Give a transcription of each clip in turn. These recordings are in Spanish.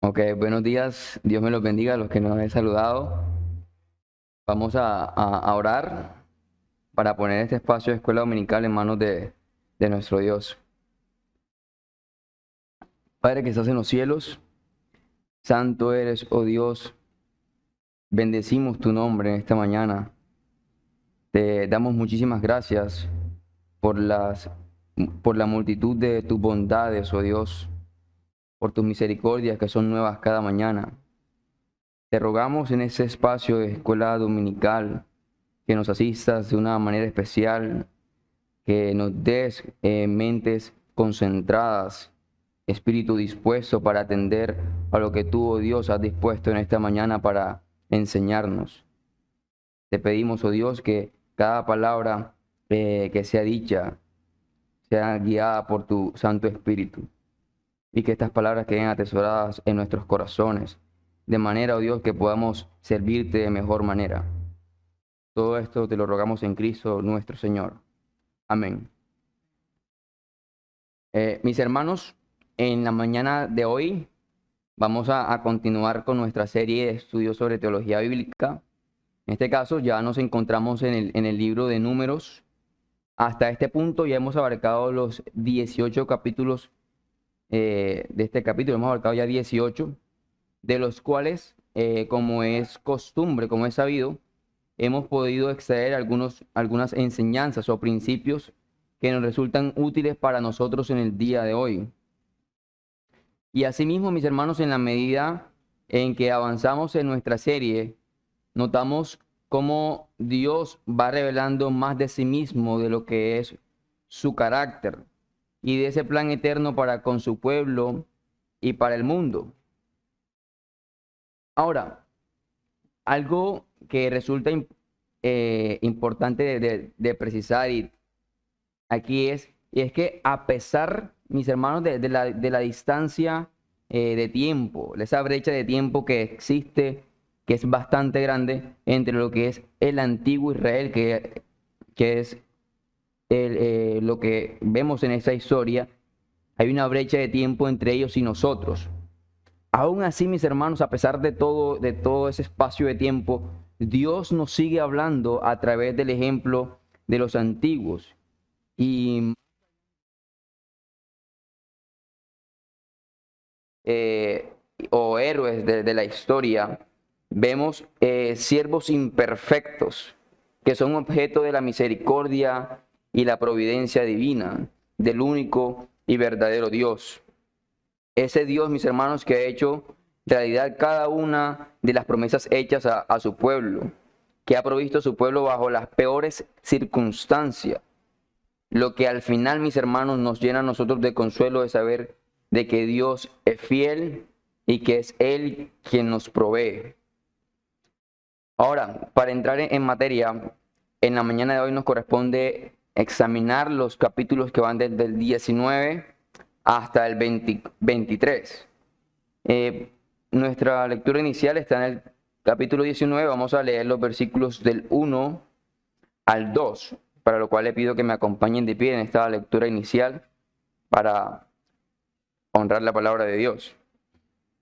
Ok, buenos días. Dios me los bendiga a los que nos he saludado. Vamos a orar para poner este espacio de escuela dominical en manos de nuestro Dios. Padre que estás en los cielos, santo eres, oh Dios. Bendecimos tu nombre en esta mañana. Te damos muchísimas gracias por por la multitud de tus bondades, oh Dios, por tus misericordias que son nuevas cada mañana. Te rogamos en ese espacio de escuela dominical que nos asistas de una manera especial, que nos des mentes concentradas, espíritu dispuesto para atender a lo que tú, oh Dios, has dispuesto en esta mañana para enseñarnos. Te pedimos, oh Dios, que cada palabra que sea dicha sea guiada por tu Santo Espíritu y que estas palabras queden atesoradas en nuestros corazones, de manera, oh Dios, que podamos servirte de mejor manera. Todo esto te lo rogamos en Cristo nuestro Señor. Amén. Mis hermanos, en la mañana de hoy vamos a continuar con nuestra serie de estudios sobre teología bíblica. En este caso ya nos encontramos en el libro de Números. Hasta este punto ya hemos abarcado los 18 capítulos de este capítulo. Hemos abarcado ya 18, de los cuales, como es costumbre, como es sabido, hemos podido extraer algunas enseñanzas o principios que nos resultan útiles para nosotros en el día de hoy. Y asimismo, mis hermanos, en la medida en que avanzamos en nuestra serie, notamos cómo Dios va revelando más de sí mismo, de lo que es su carácter y de ese plan eterno para con su pueblo y para el mundo. Ahora, algo que resulta importante de precisar aquí es que a pesar, mis hermanos, de la distancia de tiempo, esa brecha de tiempo que existe, que es bastante grande entre lo que es el antiguo Israel, que es lo que vemos en esa historia, hay una brecha de tiempo entre ellos y nosotros. Aún así, mis hermanos, a pesar de todo ese espacio de tiempo, Dios nos sigue hablando a través del ejemplo de los antiguos. Y o héroes de la historia, vemos siervos imperfectos que son objeto de la misericordia y la providencia divina del único y verdadero Dios. Ese Dios, mis hermanos, que ha hecho realidad cada una de las promesas hechas a su pueblo, que ha provisto a su pueblo bajo las peores circunstancias. Lo que al final, mis hermanos, nos llena a nosotros de consuelo de saber de que Dios es fiel y que es Él quien nos provee. Ahora, para entrar en materia, en la mañana de hoy nos corresponde examinar los capítulos que van desde el 19 hasta el 23. Nuestra lectura inicial está en el capítulo 19, vamos a leer los versículos del 1 al 2, para lo cual le pido que me acompañen de pie en esta lectura inicial para honrar la palabra de Dios.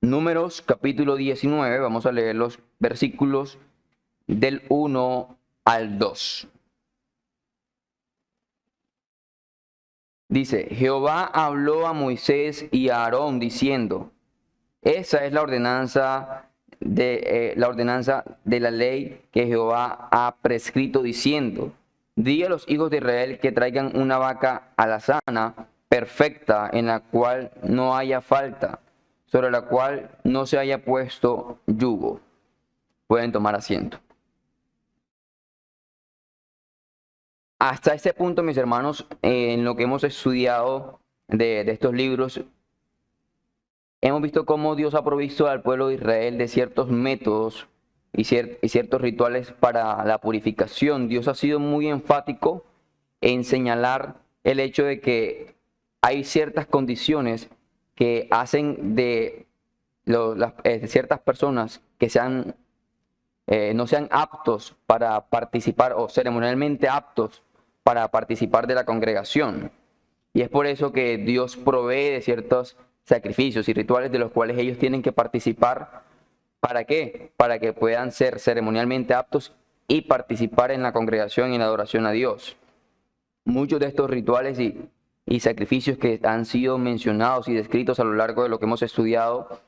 Números capítulo 19, vamos a leer los versículos del 1 al 2. Dice, Jehová habló a Moisés y a Aarón diciendo, esa es la ordenanza de la ley que Jehová ha prescrito diciendo, di a los hijos de Israel que traigan una vaca alazana perfecta en la cual no haya falta, sobre la cual no se haya puesto yugo. Pueden tomar asiento. Hasta este punto, mis hermanos, en lo que hemos estudiado de estos libros, hemos visto cómo Dios ha provisto al pueblo de Israel de ciertos métodos y ciertos rituales para la purificación. Dios ha sido muy enfático en señalar el hecho de que hay ciertas condiciones que hacen de ciertas personas que no sean aptos para participar o ceremonialmente aptos para participar de la congregación. Y es por eso que Dios provee de ciertos sacrificios y rituales de los cuales ellos tienen que participar. ¿Para qué? Para que puedan ser ceremonialmente aptos y participar en la congregación y en la adoración a Dios. Muchos de estos rituales y sacrificios que han sido mencionados y descritos a lo largo de lo que hemos estudiado,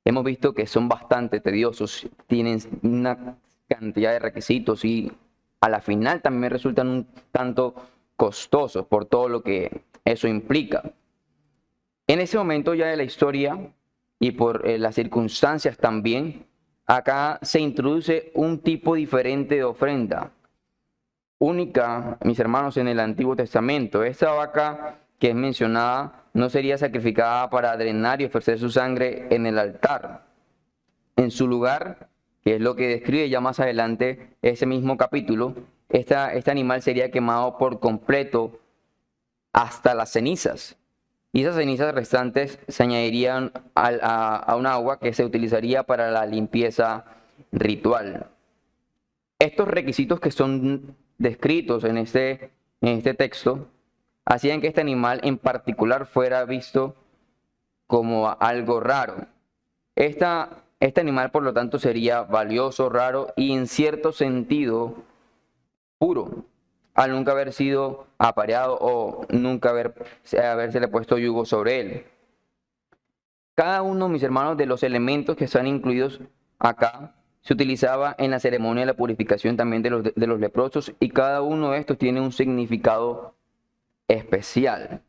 hemos visto que son bastante tediosos, tienen una cantidad de requisitos y a la final también resultan un tanto costosos por todo lo que eso implica. En ese momento ya de la historia y por las circunstancias también, acá se introduce un tipo diferente de ofrenda, única, mis hermanos, en el Antiguo Testamento. Esta vaca que es mencionada no sería sacrificada para drenar y ofrecer su sangre en el altar. En su lugar, que es lo que describe ya más adelante ese mismo capítulo, este animal sería quemado por completo hasta las cenizas. Y esas cenizas restantes se añadirían a un agua que se utilizaría para la limpieza ritual. Estos requisitos que son descritos en este texto hacían que este animal en particular fuera visto como algo raro. Este animal, por lo tanto, sería valioso, raro y en cierto sentido puro, al nunca haber sido apareado o nunca habérsele puesto yugo sobre él. Cada uno, mis hermanos, de los elementos que están incluidos acá se utilizaba en la ceremonia de la purificación también de los leprosos, y cada uno de estos tiene un significado especial.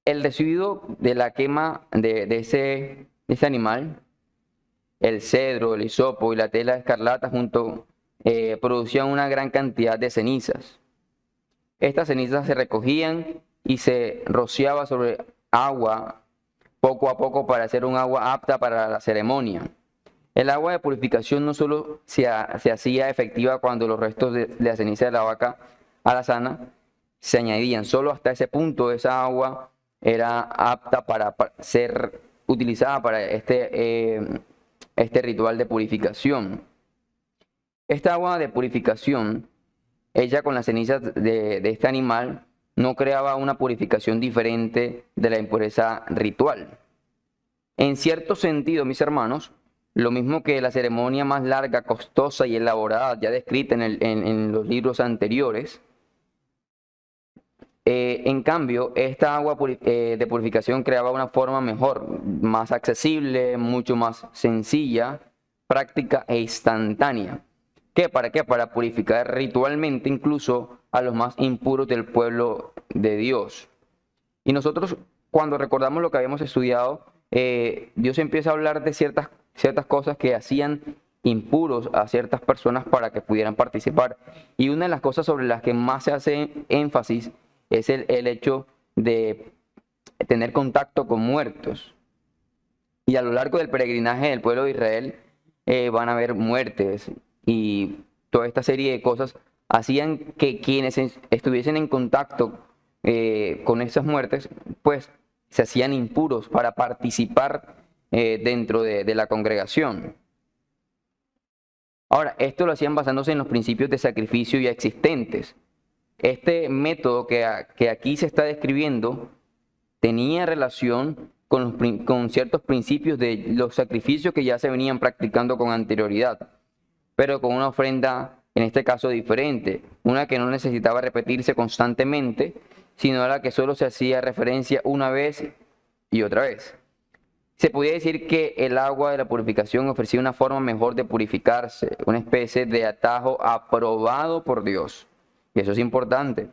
El residuo de la quema de ese animal, el cedro, el hisopo y la tela escarlata producían una gran cantidad de cenizas. Estas cenizas se recogían y se rociaba sobre agua poco a poco para hacer un agua apta para la ceremonia. El agua de purificación no solo se hacía efectiva cuando los restos de la ceniza de la vaca alazana se añadían, solo hasta ese punto esa agua era apta para ser utilizada para este ritual de purificación. Esta agua de purificación, hecha con las cenizas de este animal, no creaba una purificación diferente de la impureza ritual. En cierto sentido, mis hermanos, lo mismo que la ceremonia más larga, costosa y elaborada, ya descrita en los libros anteriores, en cambio, esta agua de purificación creaba una forma mejor, más accesible, mucho más sencilla, práctica e instantánea. ¿Para qué? Para purificar ritualmente incluso a los más impuros del pueblo de Dios. Y nosotros, cuando recordamos lo que habíamos estudiado, Dios empieza a hablar de ciertas cosas que hacían impuros a ciertas personas para que pudieran participar. Y una de las cosas sobre las que más se hace énfasis es el hecho de tener contacto con muertos. Y a lo largo del peregrinaje del pueblo de Israel van a haber muertes, y toda esta serie de cosas hacían que quienes estuviesen en contacto con esas muertes, pues se hacían impuros para participar dentro de la congregación. Ahora, esto lo hacían basándose en los principios de sacrificio ya existentes. Este método que aquí se está describiendo tenía relación con ciertos principios de los sacrificios que ya se venían practicando con anterioridad, pero con una ofrenda, en este caso diferente, una que no necesitaba repetirse constantemente, sino a la que solo se hacía referencia una vez y otra vez. Se podía decir que el agua de la purificación ofrecía una forma mejor de purificarse, una especie de atajo aprobado por Dios. Y eso es importante.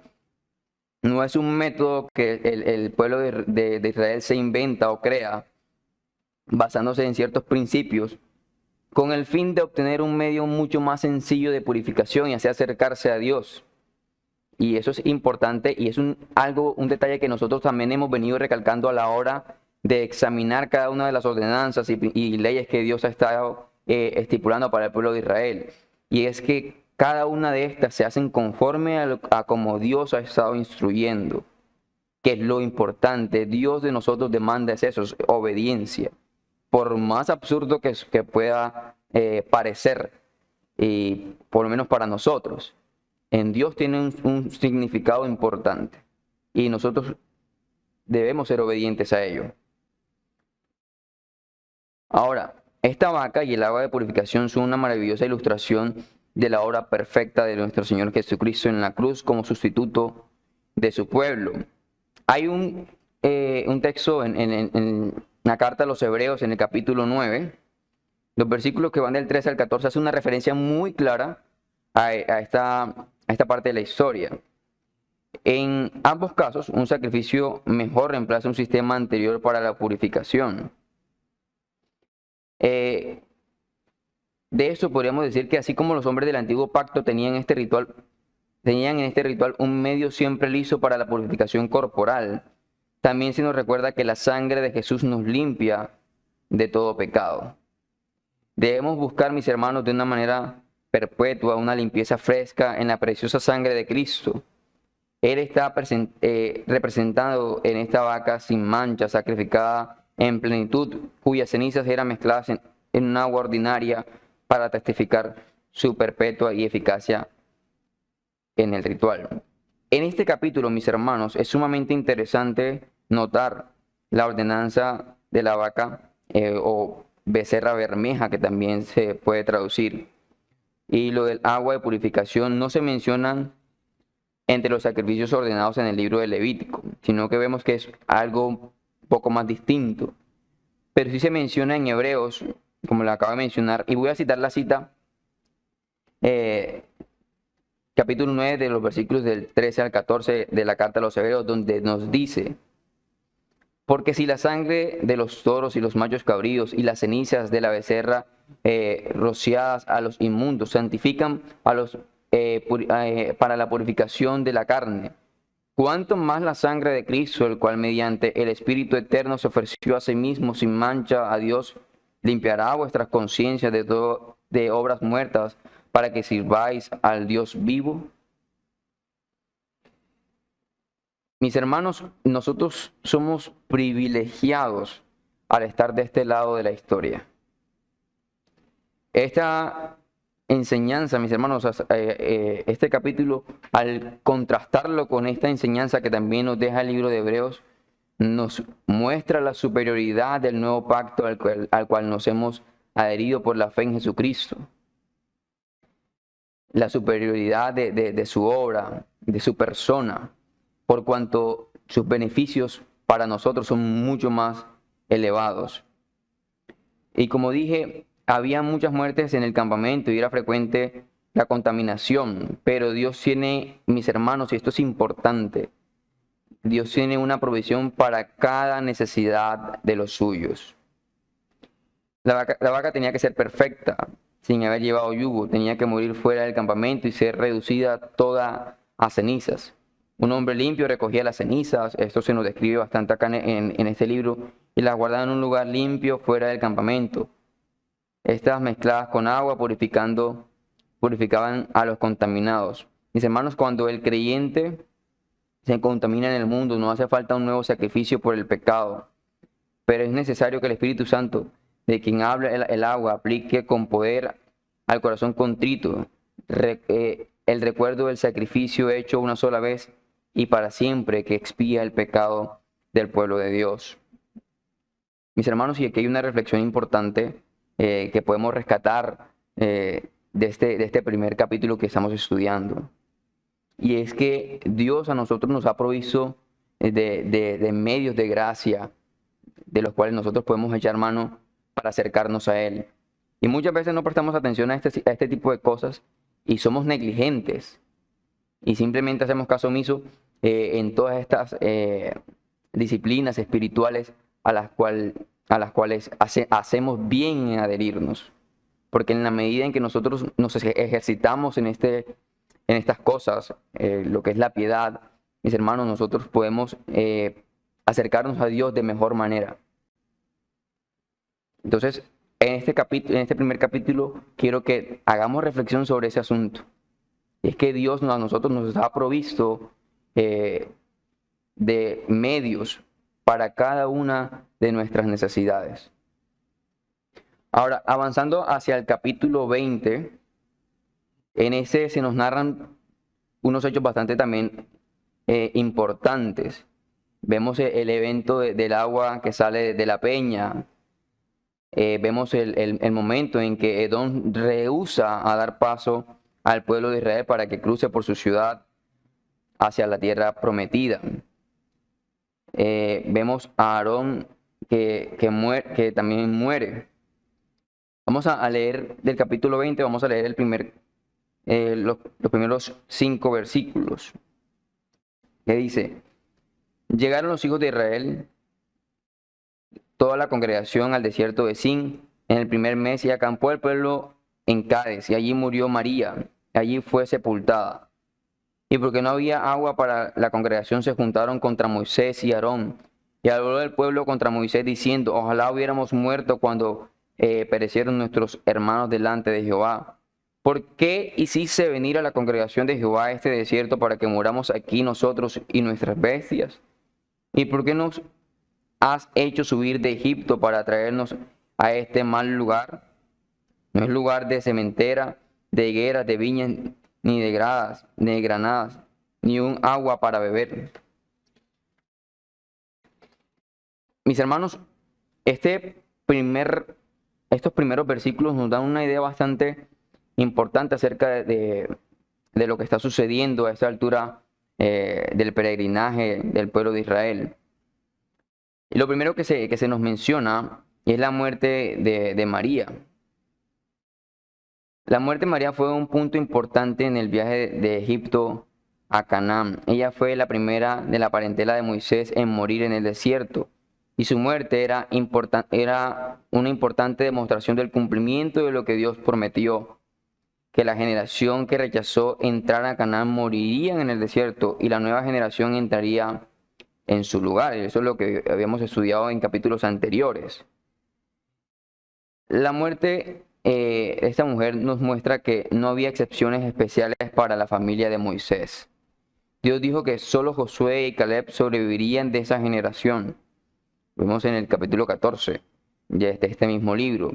No es un método que el pueblo de Israel se inventa o crea basándose en ciertos principios, con el fin de obtener un medio mucho más sencillo de purificación y así acercarse a Dios. Y eso es importante y es un detalle que nosotros también hemos venido recalcando a la hora de examinar cada una de las ordenanzas y leyes que Dios ha estado estipulando para el pueblo de Israel. Y es que cada una de estas se hacen conforme a como Dios ha estado instruyendo, que es lo importante. Dios de nosotros demanda es obediencia. Por más absurdo que pueda parecer, y por lo menos para nosotros, en Dios tiene un significado importante. Y nosotros debemos ser obedientes a ello. Ahora, esta vaca y el agua de purificación son una maravillosa ilustración de la obra perfecta de nuestro Señor Jesucristo en la cruz como sustituto de su pueblo. Hay un texto en la carta a los Hebreos, en el capítulo 9, los versículos que van del 13 al 14, hace una referencia muy clara a esta parte de la historia. En ambos casos, un sacrificio mejor reemplaza un sistema anterior para la purificación. De eso podríamos decir que así como los hombres del antiguo pacto tenían en este ritual un medio siempre liso para la purificación corporal, también se nos recuerda que la sangre de Jesús nos limpia de todo pecado. Debemos buscar, mis hermanos, de una manera perpetua una limpieza fresca en la preciosa sangre de Cristo. Él está representado en esta vaca sin mancha, sacrificada en plenitud, cuyas cenizas eran mezcladas en un agua ordinaria para testificar su perpetua y eficacia en el ritual. En este capítulo, mis hermanos, es sumamente interesante notar la ordenanza de la vaca o becerra bermeja, que también se puede traducir, y lo del agua de purificación no se mencionan entre los sacrificios ordenados en el libro de Levítico, sino que vemos que es algo un poco más distinto. Pero sí se menciona en Hebreos, como lo acabo de mencionar, y voy a citar la cita, capítulo 9, de los versículos del 13 al 14 de la carta a los Hebreos, donde nos dice: porque si la sangre de los toros y los machos cabríos y las cenizas de la becerra rociadas a los inmundos santifican para la purificación de la carne, cuánto más la sangre de Cristo, el cual mediante el Espíritu eterno se ofreció a sí mismo sin mancha a Dios, limpiará vuestras conciencias de obras muertas para que sirváis al Dios vivo. Mis hermanos, nosotros somos privilegiados al estar de este lado de la historia. Esta enseñanza, mis hermanos, este capítulo, al contrastarlo con esta enseñanza que también nos deja el libro de Hebreos, nos muestra la superioridad del nuevo pacto al cual nos hemos adherido por la fe en Jesucristo. La superioridad de su obra, de su persona, por cuanto sus beneficios para nosotros son mucho más elevados. Y como dije, había muchas muertes en el campamento y era frecuente la contaminación, pero Dios tiene, mis hermanos, y esto es importante, Dios tiene una provisión para cada necesidad de los suyos. La vaca tenía que ser perfecta, sin haber llevado yugo, tenía que morir fuera del campamento y ser reducida toda a cenizas. Un hombre limpio recogía las cenizas, esto se nos describe bastante acá en este libro, y las guardaba en un lugar limpio fuera del campamento. Estas mezcladas con agua purificaban a los contaminados. Mis hermanos, cuando el creyente se contamina en el mundo, no hace falta un nuevo sacrificio por el pecado, pero es necesario que el Espíritu Santo, de quien habla el agua, aplique con poder al corazón contrito el recuerdo del sacrificio hecho una sola vez y para siempre, que expía el pecado del pueblo de Dios. Mis hermanos, y aquí hay una reflexión importante que podemos rescatar de este primer capítulo que estamos estudiando. Y es que Dios a nosotros nos ha provisto de medios de gracia, de los cuales nosotros podemos echar mano para acercarnos a Él. Y muchas veces no prestamos atención a este tipo de cosas y somos negligentes. Y simplemente hacemos caso omiso en todas estas disciplinas espirituales a las cuales hacemos bien en adherirnos. Porque en la medida en que nosotros nos ejercitamos en estas cosas, lo que es la piedad, mis hermanos, nosotros podemos acercarnos a Dios de mejor manera. Entonces, en este primer capítulo, quiero que hagamos reflexión sobre ese asunto. Es que Dios a nosotros nos ha provisto de medios para cada una de nuestras necesidades. Ahora, avanzando hacia el capítulo 20, en ese se nos narran unos hechos bastante también importantes. Vemos el evento del agua que sale de la peña. Vemos el momento en que Edom rehúsa a dar paso al pueblo de Israel para que cruce por su ciudad hacia la tierra prometida. Vemos a Aarón que también muere. Vamos a leer del capítulo 20, vamos a leer los primeros 5 versículos. Que dice: llegaron los hijos de Israel, toda la congregación, al desierto de Zin en el primer mes, y acampó el pueblo en Cades, y allí murió María, allí fue sepultada. Y porque no había agua para la congregación, se juntaron contra Moisés y Aarón, y habló el pueblo contra Moisés, diciendo: ojalá hubiéramos muerto cuando perecieron nuestros hermanos delante de Jehová. ¿Por qué hiciste venir a la congregación de Jehová a este desierto para que muramos aquí nosotros y nuestras bestias? ¿Y por qué nos has hecho subir de Egipto para traernos a este mal lugar? No es lugar de sementera, de higueras, de viñas, ni de gradas, ni de granadas, ni un agua para beber. Mis hermanos, estos primeros versículos nos dan una idea bastante importante acerca de lo que está sucediendo a esta altura del peregrinaje del pueblo de Israel. Y lo primero que se nos menciona es la muerte de María. La muerte de María fue un punto importante en el viaje de Egipto a Canaán. Ella fue la primera de la parentela de Moisés en morir en el desierto. Y su muerte era una importante demostración del cumplimiento de lo que Dios prometió, que la generación que rechazó entrar a Canaán moriría en el desierto y la nueva generación entraría en su lugar. Eso es lo que habíamos estudiado en capítulos anteriores. La muerte de esta mujer nos muestra que no había excepciones especiales para la familia de Moisés. Dios dijo que solo Josué y Caleb sobrevivirían de esa generación. Vemos en el capítulo 14 de este mismo libro.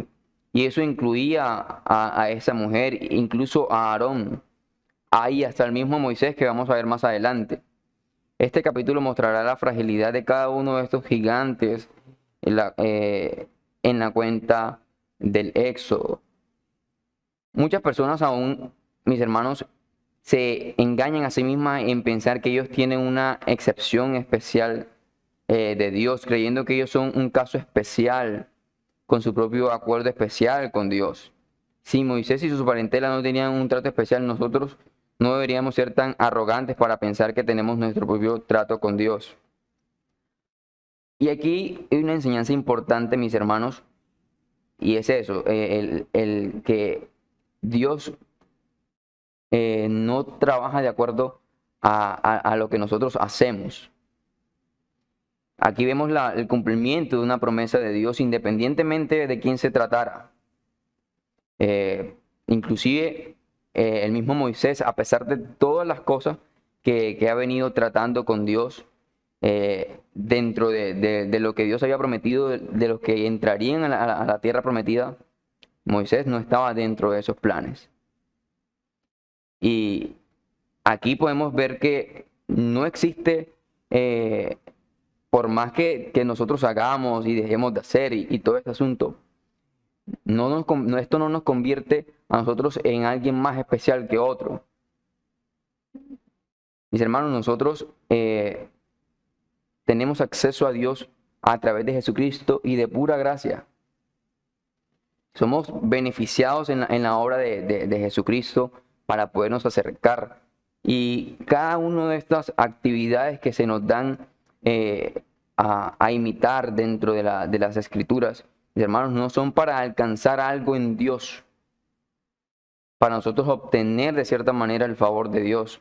Y eso incluía a esa mujer, incluso a Aarón, ahí hasta el mismo Moisés, que vamos a ver más adelante. Este capítulo mostrará la fragilidad de cada uno de estos gigantes en la cuenta del Éxodo. Muchas personas aún, mis hermanos, se engañan a sí mismas en pensar que ellos tienen una excepción especial de Dios, creyendo que ellos son un caso especial, con su propio acuerdo especial con Dios. Si Moisés y su parentela no tenían un trato especial, nosotros no deberíamos ser tan arrogantes para pensar que tenemos nuestro propio trato con Dios. Y aquí hay una enseñanza importante, mis hermanos, y es eso, el que Dios no trabaja de acuerdo a lo que nosotros hacemos. Aquí vemos el cumplimiento de una promesa de Dios independientemente de quién se tratara. Inclusive el mismo Moisés, a pesar de todas las cosas que ha venido tratando con Dios, dentro de lo que Dios había prometido, de los que entrarían a la tierra prometida, Moisés no estaba dentro de esos planes. Y aquí podemos ver que no existe, por más que nosotros hagamos y dejemos de hacer y todo este asunto, esto no nos convierte a nosotros en alguien más especial que otro. Mis hermanos, nosotros tenemos acceso a Dios a través de Jesucristo y de pura gracia. Somos beneficiados en la obra de Jesucristo para podernos acercar. Y cada una de estas actividades que se nos dan a imitar dentro de las Escrituras, mis hermanos, no son para alcanzar algo en Dios, para nosotros obtener de cierta manera el favor de Dios,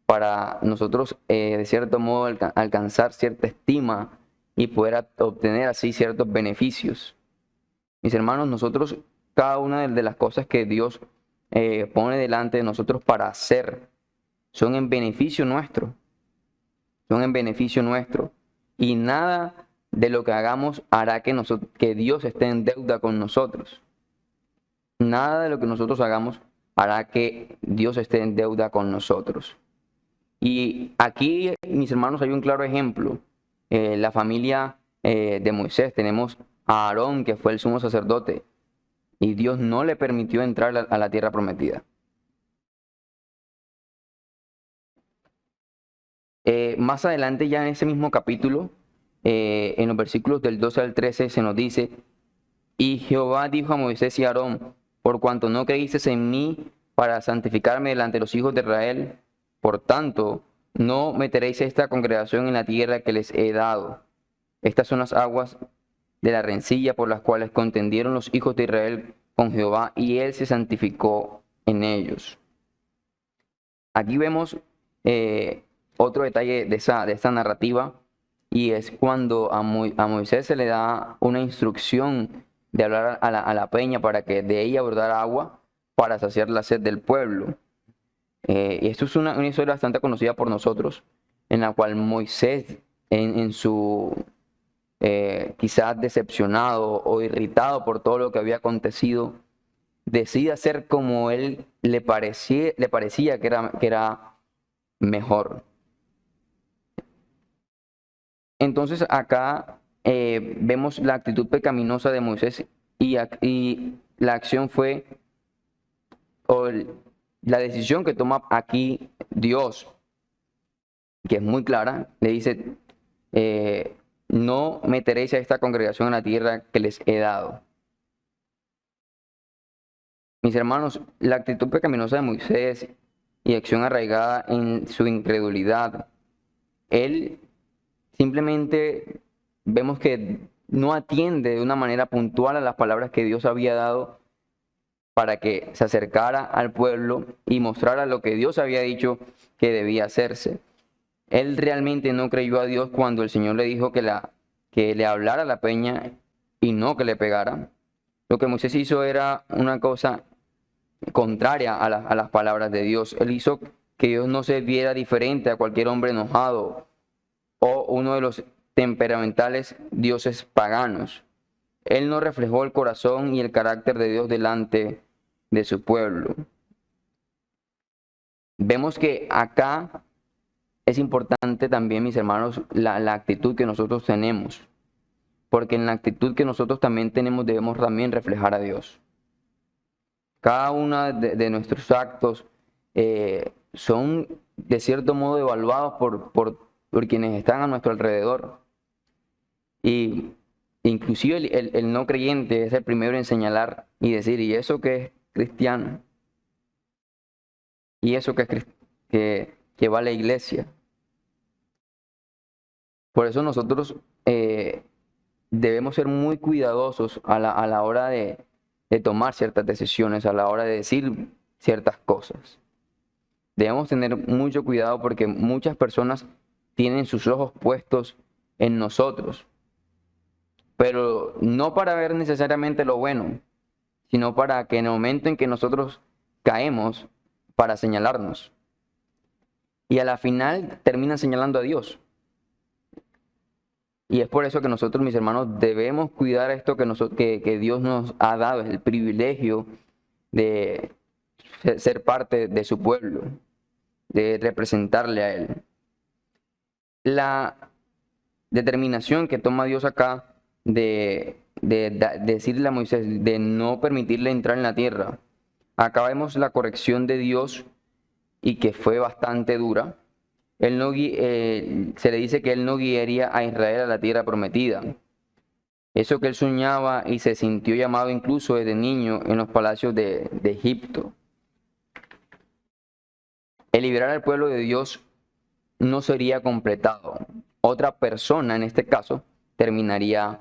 para nosotros de cierto modo alcanzar cierta estima y poder obtener así ciertos beneficios. Mis hermanos, nosotros, cada una de las cosas que Dios pone delante de nosotros para hacer, son en beneficio nuestro. Son en beneficio nuestro. Y nada de lo que hagamos hará que Dios esté en deuda con nosotros. Nada de lo que nosotros hagamos hará que Dios esté en deuda con nosotros. Y aquí, mis hermanos, hay un claro ejemplo. la familia de Moisés, tenemos a Aarón, que fue el sumo sacerdote, y Dios no le permitió entrar a la tierra prometida. Más adelante, ya en ese mismo capítulo, en los versículos del 12 al 13, se nos dice: y Jehová dijo a Moisés y a Aarón: por cuanto no creísteis en mí para santificarme delante de los hijos de Israel, por tanto, no meteréis esta congregación en la tierra que les he dado. Estas son las aguas de la rencilla por las cuales contendieron los hijos de Israel con Jehová, y él se santificó en ellos. Aquí vemos otro detalle de esta narrativa, y es cuando a Moisés se le da una instrucción de hablar a la peña para que de ella brotara agua para saciar la sed del pueblo. Y esto es una historia bastante conocida por nosotros, en la cual Moisés, en su quizás decepcionado o irritado por todo lo que había acontecido, decide hacer como él le parecía que era mejor. Entonces acá vemos la actitud pecaminosa de Moisés, y la acción fue, la decisión que toma aquí Dios, que es muy clara. Le dice: no meteréis a esta congregación en la tierra que les he dado. Mis hermanos, la actitud pecaminosa de Moisés y acción arraigada en su incredulidad, él simplemente vemos que no atiende de una manera puntual a las palabras que Dios había dado para que se acercara al pueblo y mostrara lo que Dios había dicho que debía hacerse. Él realmente no creyó a Dios cuando el Señor le dijo que le hablara a la peña y no que le pegara. Lo que Moisés hizo era una cosa contraria a las palabras de Dios. Él hizo que Dios no se viera diferente a cualquier hombre enojado o uno de los temperamentales dioses paganos. Él no reflejó el corazón y el carácter de Dios delante de su pueblo. Vemos que acá es importante también, mis hermanos, la actitud que nosotros tenemos, porque en la actitud que nosotros también tenemos debemos también reflejar a Dios. Cada uno de nuestros actos son de cierto modo evaluados por quienes están a nuestro alrededor. Y inclusive el no creyente es el primero en señalar y decir: ¿y eso que es cristiano? ¿Y eso que va a la iglesia? Por eso nosotros debemos ser muy cuidadosos a la hora de tomar ciertas decisiones, a la hora de decir ciertas cosas. Debemos tener mucho cuidado porque muchas personas tienen sus ojos puestos en nosotros, pero no para ver necesariamente lo bueno, sino para que en el momento en que nosotros caemos, para señalarnos. Y a la final terminan señalando a Dios. Y es por eso que nosotros, mis hermanos, debemos cuidar esto que Dios nos ha dado, es el privilegio de ser parte de su pueblo, de representarle a Él. La determinación que toma Dios acá de decirle a Moisés de no permitirle entrar en la tierra, acá vemos la corrección de Dios, y que fue bastante dura. Se le dice que él no guiaría a Israel a la tierra prometida. Eso que él soñaba y se sintió llamado incluso desde niño en los palacios de Egipto. El liberar al pueblo de Dios no sería completado. Otra persona, en este caso, terminaría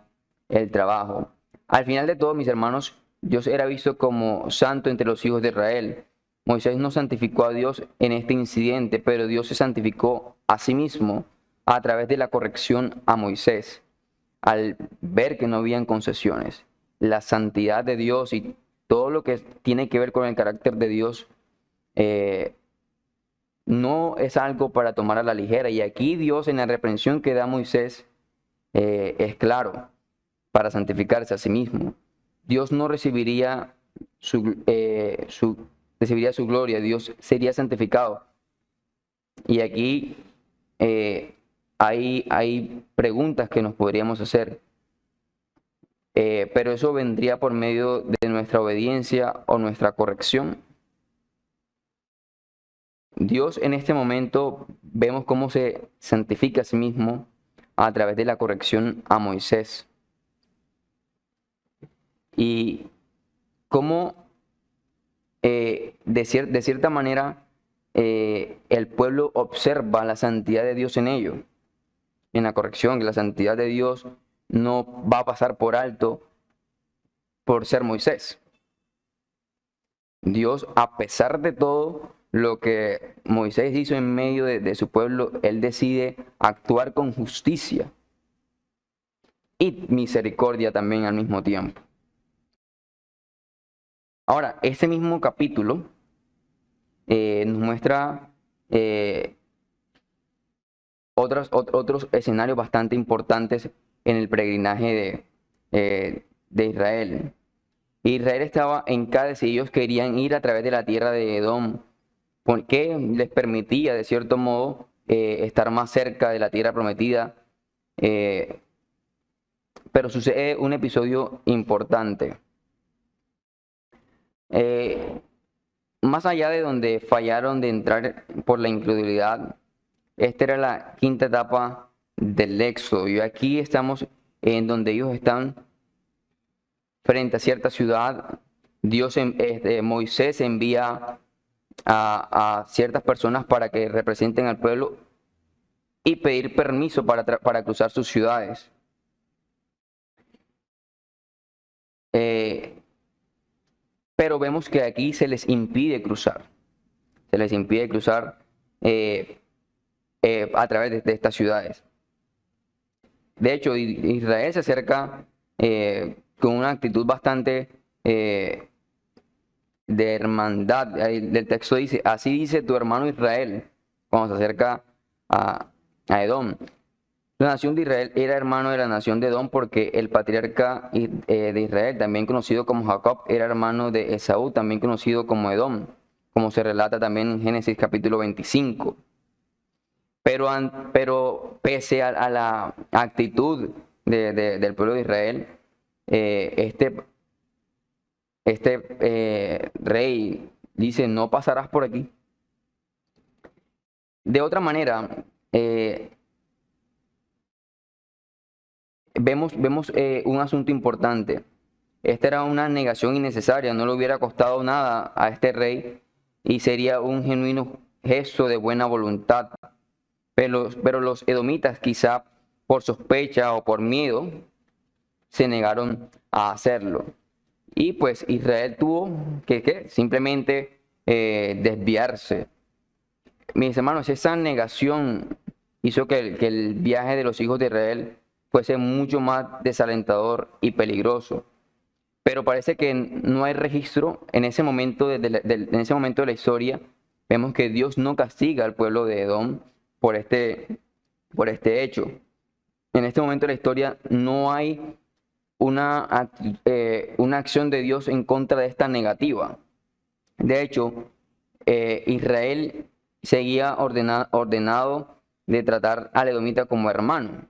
el trabajo. Al final de todo, mis hermanos, Dios era visto como santo entre los hijos de Israel. Moisés no santificó a Dios en este incidente, pero Dios se santificó a sí mismo a través de la corrección a Moisés, al ver que no habían concesiones. La santidad de Dios y todo lo que tiene que ver con el carácter de Dios no es algo para tomar a la ligera. Y aquí Dios, en la reprensión que da a Moisés, es claro, para santificarse a sí mismo. Dios no recibiría recibiría su gloria, Dios sería santificado. Y aquí hay preguntas que nos podríamos hacer, pero eso vendría por medio de nuestra obediencia o nuestra corrección. Dios en este momento vemos cómo se santifica a sí mismo a través de la corrección a Moisés. Y cómo de cierta manera el pueblo observa la santidad de Dios en ello, en la corrección, que la santidad de Dios no va a pasar por alto por ser Moisés. Dios, a pesar de todo lo que Moisés hizo en medio de su pueblo, él decide actuar con justicia y misericordia también al mismo tiempo. Ahora, ese mismo capítulo nos muestra otros escenarios bastante importantes en el peregrinaje de Israel. Israel estaba en Cádiz y ellos querían ir a través de la tierra de Edom, porque les permitía, de cierto modo, estar más cerca de la tierra prometida. Pero sucede un episodio importante. Más allá de donde fallaron de entrar por la incredulidad, esta era la quinta etapa del Éxodo. Y aquí estamos en donde ellos están frente a cierta ciudad. Moisés envía a ciertas personas para que representen al pueblo y pedir permiso para cruzar sus ciudades. Pero vemos que aquí se les impide cruzar. Se les impide cruzar a través de estas ciudades. De hecho, Israel se acerca con una actitud bastante de hermandad. El texto dice, así dice tu hermano Israel, cuando se acerca a Edom. La nación de Israel era hermano de la nación de Edom porque el patriarca de Israel, también conocido como Jacob, era hermano de Esaú, también conocido como Edom, como se relata también en Génesis capítulo 25. Pero pese a la actitud del pueblo de Israel, este rey dice, no pasarás por aquí. De otra manera, vemos un asunto importante. Esta era una negación innecesaria, no le hubiera costado nada a este rey y sería un genuino gesto de buena voluntad. Pero los edomitas, quizá por sospecha o por miedo, se negaron a hacerlo. Y pues Israel tuvo que simplemente desviarse. Mis hermanos, esa negación hizo que el viaje de los hijos de Israel fuese mucho más desalentador y peligroso. Pero parece que no hay registro en ese momento en ese momento de la historia. Vemos que Dios no castiga al pueblo de Edom por este hecho. En este momento de la historia no hay una acción de Dios en contra de esta negativa. De hecho, Israel seguía ordenado de tratar al edomita como hermano.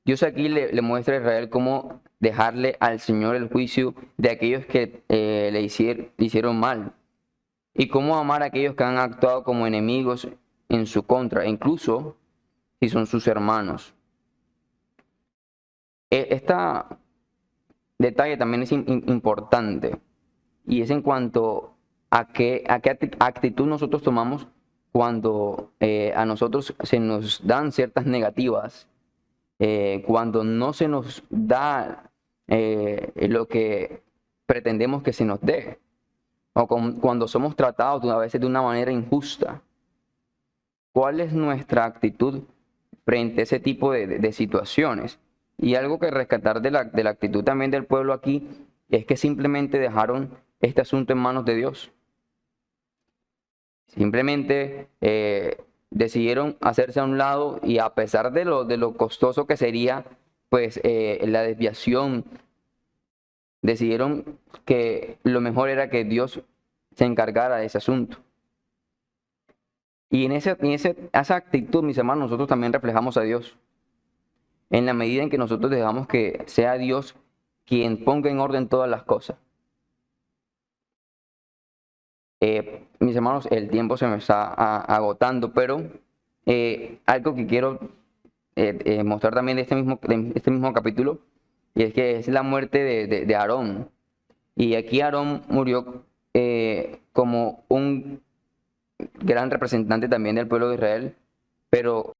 Dios aquí le muestra a Israel cómo dejarle al Señor el juicio de aquellos que le hicieron mal y cómo amar a aquellos que han actuado como enemigos en su contra, incluso si son sus hermanos. Este detalle también es importante y es en cuanto a qué actitud nosotros tomamos cuando a nosotros se nos dan ciertas negativas, cuando no se nos da lo que pretendemos que se nos dé, o cuando somos tratados a veces de una manera injusta. ¿Cuál es nuestra actitud frente a ese tipo de situaciones? Y algo que rescatar de la actitud también del pueblo aquí es que simplemente dejaron este asunto en manos de Dios. Simplemente decidieron hacerse a un lado y a pesar de lo costoso que sería pues la desviación, decidieron que lo mejor era que Dios se encargara de ese asunto. Y en esa actitud, mis hermanos, nosotros también reflejamos a Dios. en la medida en que nosotros dejamos que sea Dios quien ponga en orden todas las cosas. Mis hermanos, el tiempo se me está agotando, pero algo que quiero mostrar también de este mismo capítulo, y es que es la muerte de Aarón. Y aquí Aarón murió como un gran representante también del pueblo de Israel, pero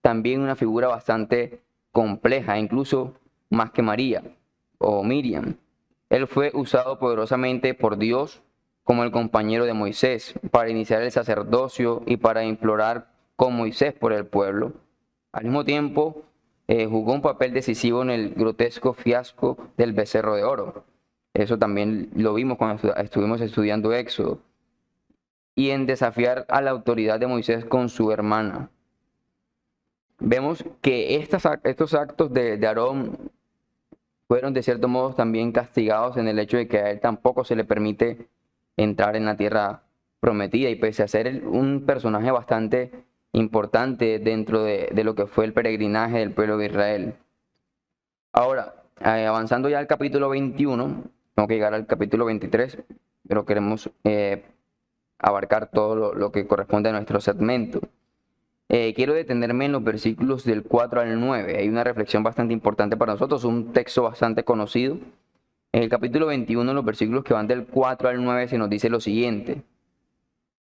también una figura bastante compleja, incluso más que María o Miriam. Él fue usado poderosamente por Dios como el compañero de Moisés para iniciar el sacerdocio y para implorar con Moisés por el pueblo. Al mismo tiempo, jugó un papel decisivo en el grotesco fiasco del becerro de oro. Eso también lo vimos cuando estuvimos estudiando Éxodo. Y en desafiar a la autoridad de Moisés con su hermana. Vemos que estos actos de Aarón fueron de cierto modo también castigados en el hecho de que a él tampoco se le permite entrar en la tierra prometida, y pese a ser un personaje bastante importante dentro de lo que fue el peregrinaje del pueblo de Israel. Ahora, avanzando ya al capítulo 21, tengo que llegar al capítulo 23, pero queremos abarcar todo lo que corresponde a nuestro segmento. Quiero detenerme en los versículos del 4 al 9. Hay una reflexión bastante importante para nosotros, un texto bastante conocido. En el capítulo 21, los versículos que van del 4 al 9, se nos dice lo siguiente.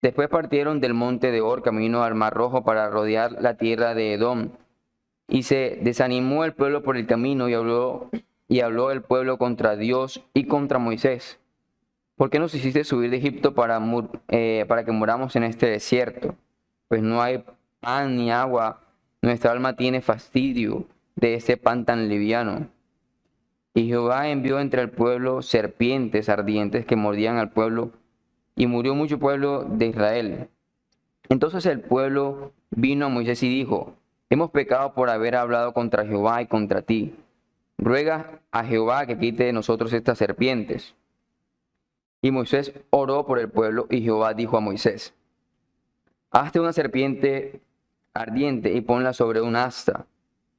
Después partieron del monte de Hor camino al Mar Rojo para rodear la tierra de Edom. Y se desanimó el pueblo por el camino y habló el pueblo contra Dios y contra Moisés. ¿Por qué nos hiciste subir de Egipto para que muramos en este desierto? Pues no hay pan ni agua, nuestra alma tiene fastidio de este pan tan liviano. Y Jehová envió entre el pueblo serpientes ardientes que mordían al pueblo, y murió mucho pueblo de Israel. Entonces el pueblo vino a Moisés y dijo, hemos pecado por haber hablado contra Jehová y contra ti. Ruega a Jehová que quite de nosotros estas serpientes. Y Moisés oró por el pueblo, y Jehová dijo a Moisés, hazte una serpiente ardiente y ponla sobre un asta,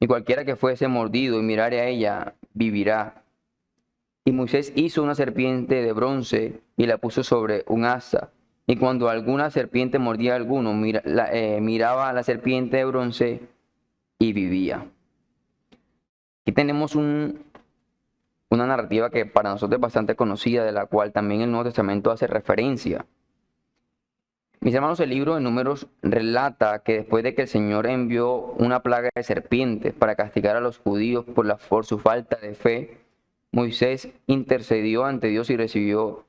y cualquiera que fuese mordido y mirare a ella, vivirá. Y Moisés hizo una serpiente de bronce y la puso sobre un asta. Y cuando alguna serpiente mordía a alguno, miraba a la serpiente de bronce y vivía. Aquí tenemos una narrativa que para nosotros es bastante conocida, de la cual también el Nuevo Testamento hace referencia. Mis hermanos, el libro de Números relata que después de que el Señor envió una plaga de serpientes para castigar a los judíos por su falta de fe, Moisés intercedió ante Dios y recibió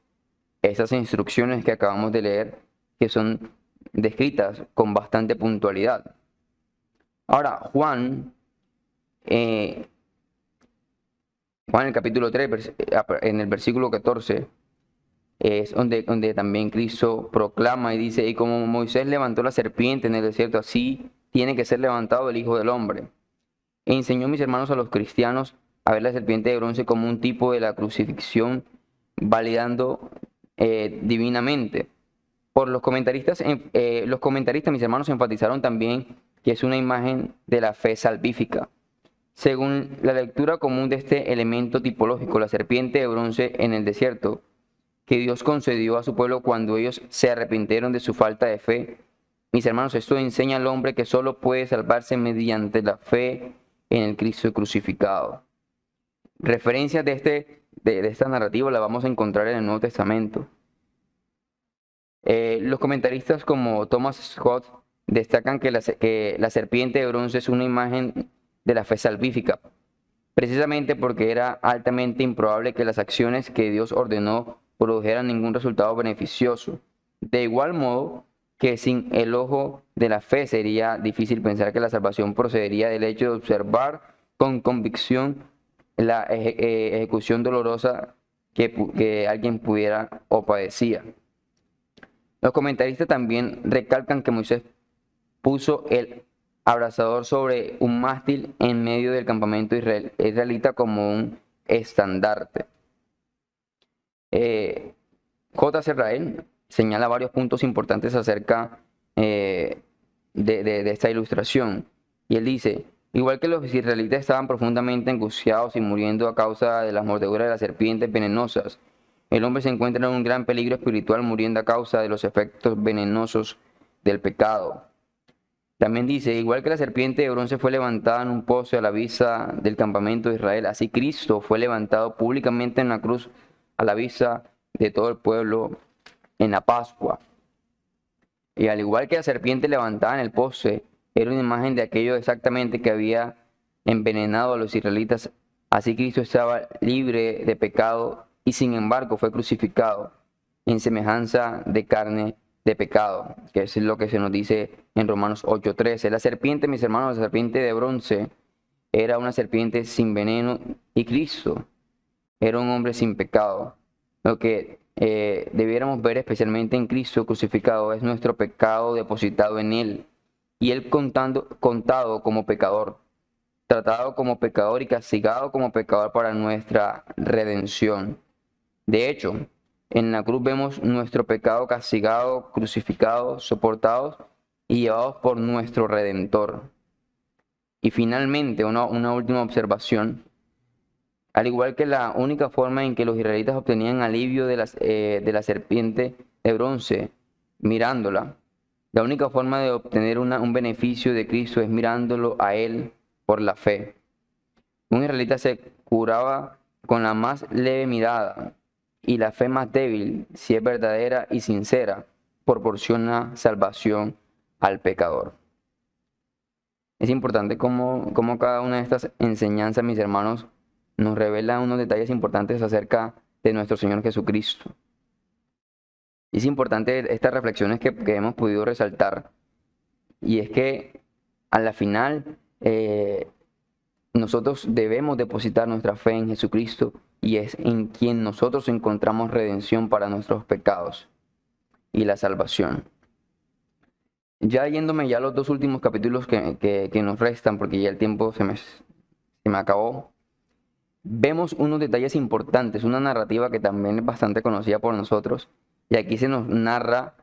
esas instrucciones que acabamos de leer, que son descritas con bastante puntualidad. Ahora, Juan, en el capítulo 3, en el versículo 14, es donde también Cristo proclama y dice, y como Moisés levantó la serpiente en el desierto, así tiene que ser levantado el Hijo del Hombre. E enseñó, mis hermanos, a los cristianos a ver la serpiente de bronce como un tipo de la crucifixión, validando divinamente. Los comentaristas, mis hermanos, enfatizaron también que es una imagen de la fe salvífica. Según la lectura común de este elemento tipológico, la serpiente de bronce en el desierto, que Dios concedió a su pueblo cuando ellos se arrepintieron de su falta de fe. Mis hermanos, esto enseña al hombre que solo puede salvarse mediante la fe en el Cristo crucificado. Referencias de esta narrativa la vamos a encontrar en el Nuevo Testamento. Los comentaristas como Thomas Scott destacan que la serpiente de bronce es una imagen de la fe salvífica, precisamente porque era altamente improbable que las acciones que Dios ordenó produjeran ningún resultado beneficioso. De igual modo que sin el ojo de la fe sería difícil pensar que la salvación procedería del hecho de observar con convicción la ejecución dolorosa que alguien pudiera o padecía. Los comentaristas también recalcan que Moisés puso el abrazador sobre un mástil en medio del campamento israelita como un estandarte. J. Serrael señala varios puntos importantes acerca de esta ilustración. Y él dice, Igual que los israelitas estaban profundamente angustiados y muriendo a causa de las mordeduras de las serpientes venenosas, el hombre se encuentra en un gran peligro espiritual muriendo a causa de los efectos venenosos del pecado. También dice, igual que la serpiente de bronce fue levantada en un pozo a la vista del campamento de Israel, así Cristo fue levantado públicamente en la cruz a la vista de todo el pueblo en la Pascua. Y al igual que la serpiente levantada en el pozo era una imagen de aquello exactamente que había envenenado a los israelitas, así Cristo estaba libre de pecado y sin embargo fue crucificado en semejanza de carne de pecado, que es lo que se nos dice en Romanos 8:13. La serpiente, mis hermanos, la serpiente de bronce era una serpiente sin veneno y Cristo era un hombre sin pecado. Lo que debiéramos ver especialmente en Cristo crucificado es nuestro pecado depositado en Él y Él contado como pecador, tratado como pecador y castigado como pecador para nuestra redención. De hecho, en la cruz vemos nuestro pecado castigado, crucificado, soportados y llevados por nuestro Redentor. Y finalmente, una última observación. Al igual que la única forma en que los israelitas obtenían alivio de la serpiente de bronce, mirándola, la única forma de obtener un beneficio de Cristo es mirándolo a Él por la fe. Un israelita se curaba con la más leve mirada y la fe más débil, si es verdadera y sincera, proporciona salvación al pecador. Es importante cómo cada una de estas enseñanzas, mis hermanos, nos revela unos detalles importantes acerca de nuestro Señor Jesucristo. Y es importante estas reflexiones que hemos podido resaltar. Y es que a la final nosotros debemos depositar nuestra fe en Jesucristo y es en quien nosotros encontramos redención para nuestros pecados y la salvación. Ya yéndome ya a los dos últimos capítulos que nos restan, porque ya el tiempo se me acabó, vemos unos detalles importantes, una narrativa que también es bastante conocida por nosotros, y aquí se nos narra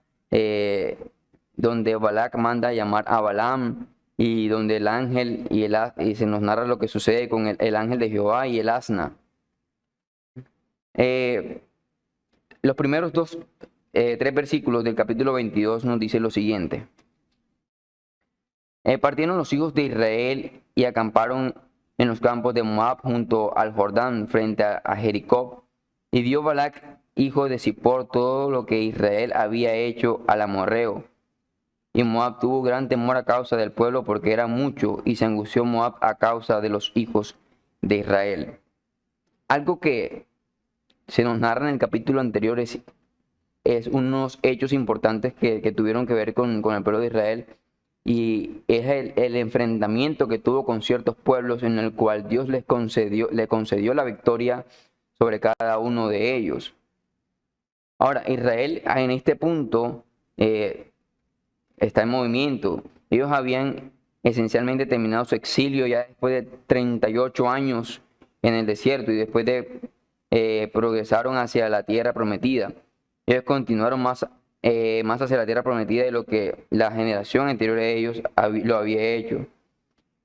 donde Balac manda a llamar a Balaam, y donde el ángel y se nos narra lo que sucede con el ángel de Jehová y el asna. Los primeros tres versículos del capítulo 22 nos dice lo siguiente. Partieron los hijos de Israel y acamparon en los campos de Moab junto al Jordán frente a Jericó. Y vio Balac, hijo de Zippor, todo lo que Israel había hecho al amorreo. Y Moab tuvo gran temor a causa del pueblo porque era mucho, y se angustió Moab a causa de los hijos de Israel. Algo que se nos narra en el capítulo anterior es unos hechos importantes que tuvieron que ver con el pueblo de Israel, y es el enfrentamiento que tuvo con ciertos pueblos en el cual Dios le concedió la victoria sobre cada uno de ellos. Ahora, Israel en este punto está en movimiento. Ellos habían esencialmente terminado su exilio ya después de 38 años en el desierto y después progresaron hacia la tierra prometida. Ellos continuaron más hacia la tierra prometida de lo que la generación anterior de ellos lo había hecho.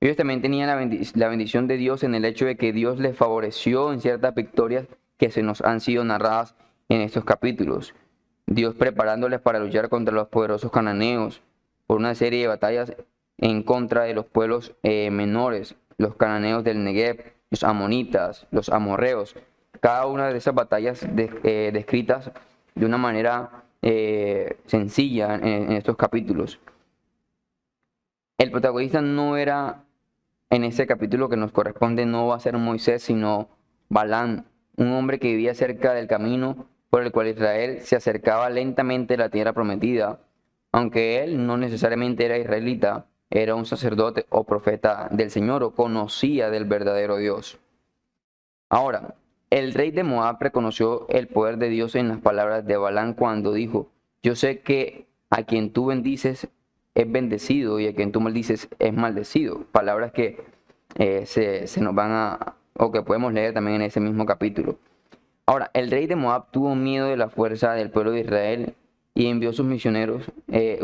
Ellos también tenían la bendición de Dios en el hecho de que Dios les favoreció en ciertas victorias que se nos han sido narradas en estos capítulos. Dios preparándoles para luchar contra los poderosos cananeos por una serie de batallas en contra de los pueblos menores, los cananeos del Negev, los amonitas, los amorreos. Cada una de esas batallas descritas de una manera sencilla en estos capítulos. El protagonista no era, en ese capítulo que nos corresponde, no va a ser Moisés, sino Balaam, un hombre que vivía cerca del camino por el cual Israel se acercaba lentamente a la tierra prometida, aunque él no necesariamente era israelita, era un sacerdote o profeta del Señor o conocía del verdadero Dios. Ahora, el rey de Moab reconoció el poder de Dios en las palabras de Balaam cuando dijo: yo sé que a quien tú bendices es bendecido y a quien tú maldices es maldecido. Palabras que se nos van o que podemos leer también en ese mismo capítulo. Ahora, el rey de Moab tuvo miedo de la fuerza del pueblo de Israel y envió sus misioneros,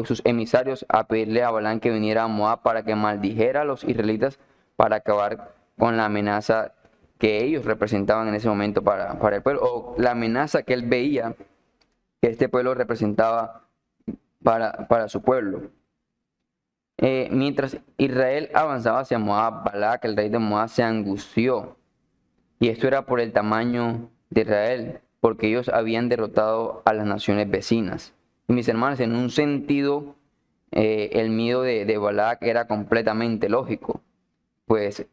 sus emisarios, a pedirle a Balaam que viniera a Moab para que maldijera a los israelitas para acabar con la amenaza que ellos representaban en ese momento para el pueblo, o la amenaza que él veía que este pueblo representaba para su pueblo. Mientras Israel avanzaba hacia Moab, Balac, el rey de Moab, se angustió. Y esto era por el tamaño de Israel, porque ellos habían derrotado a las naciones vecinas. Y mis hermanos, en un sentido, el miedo de Balac era completamente lógico. Pues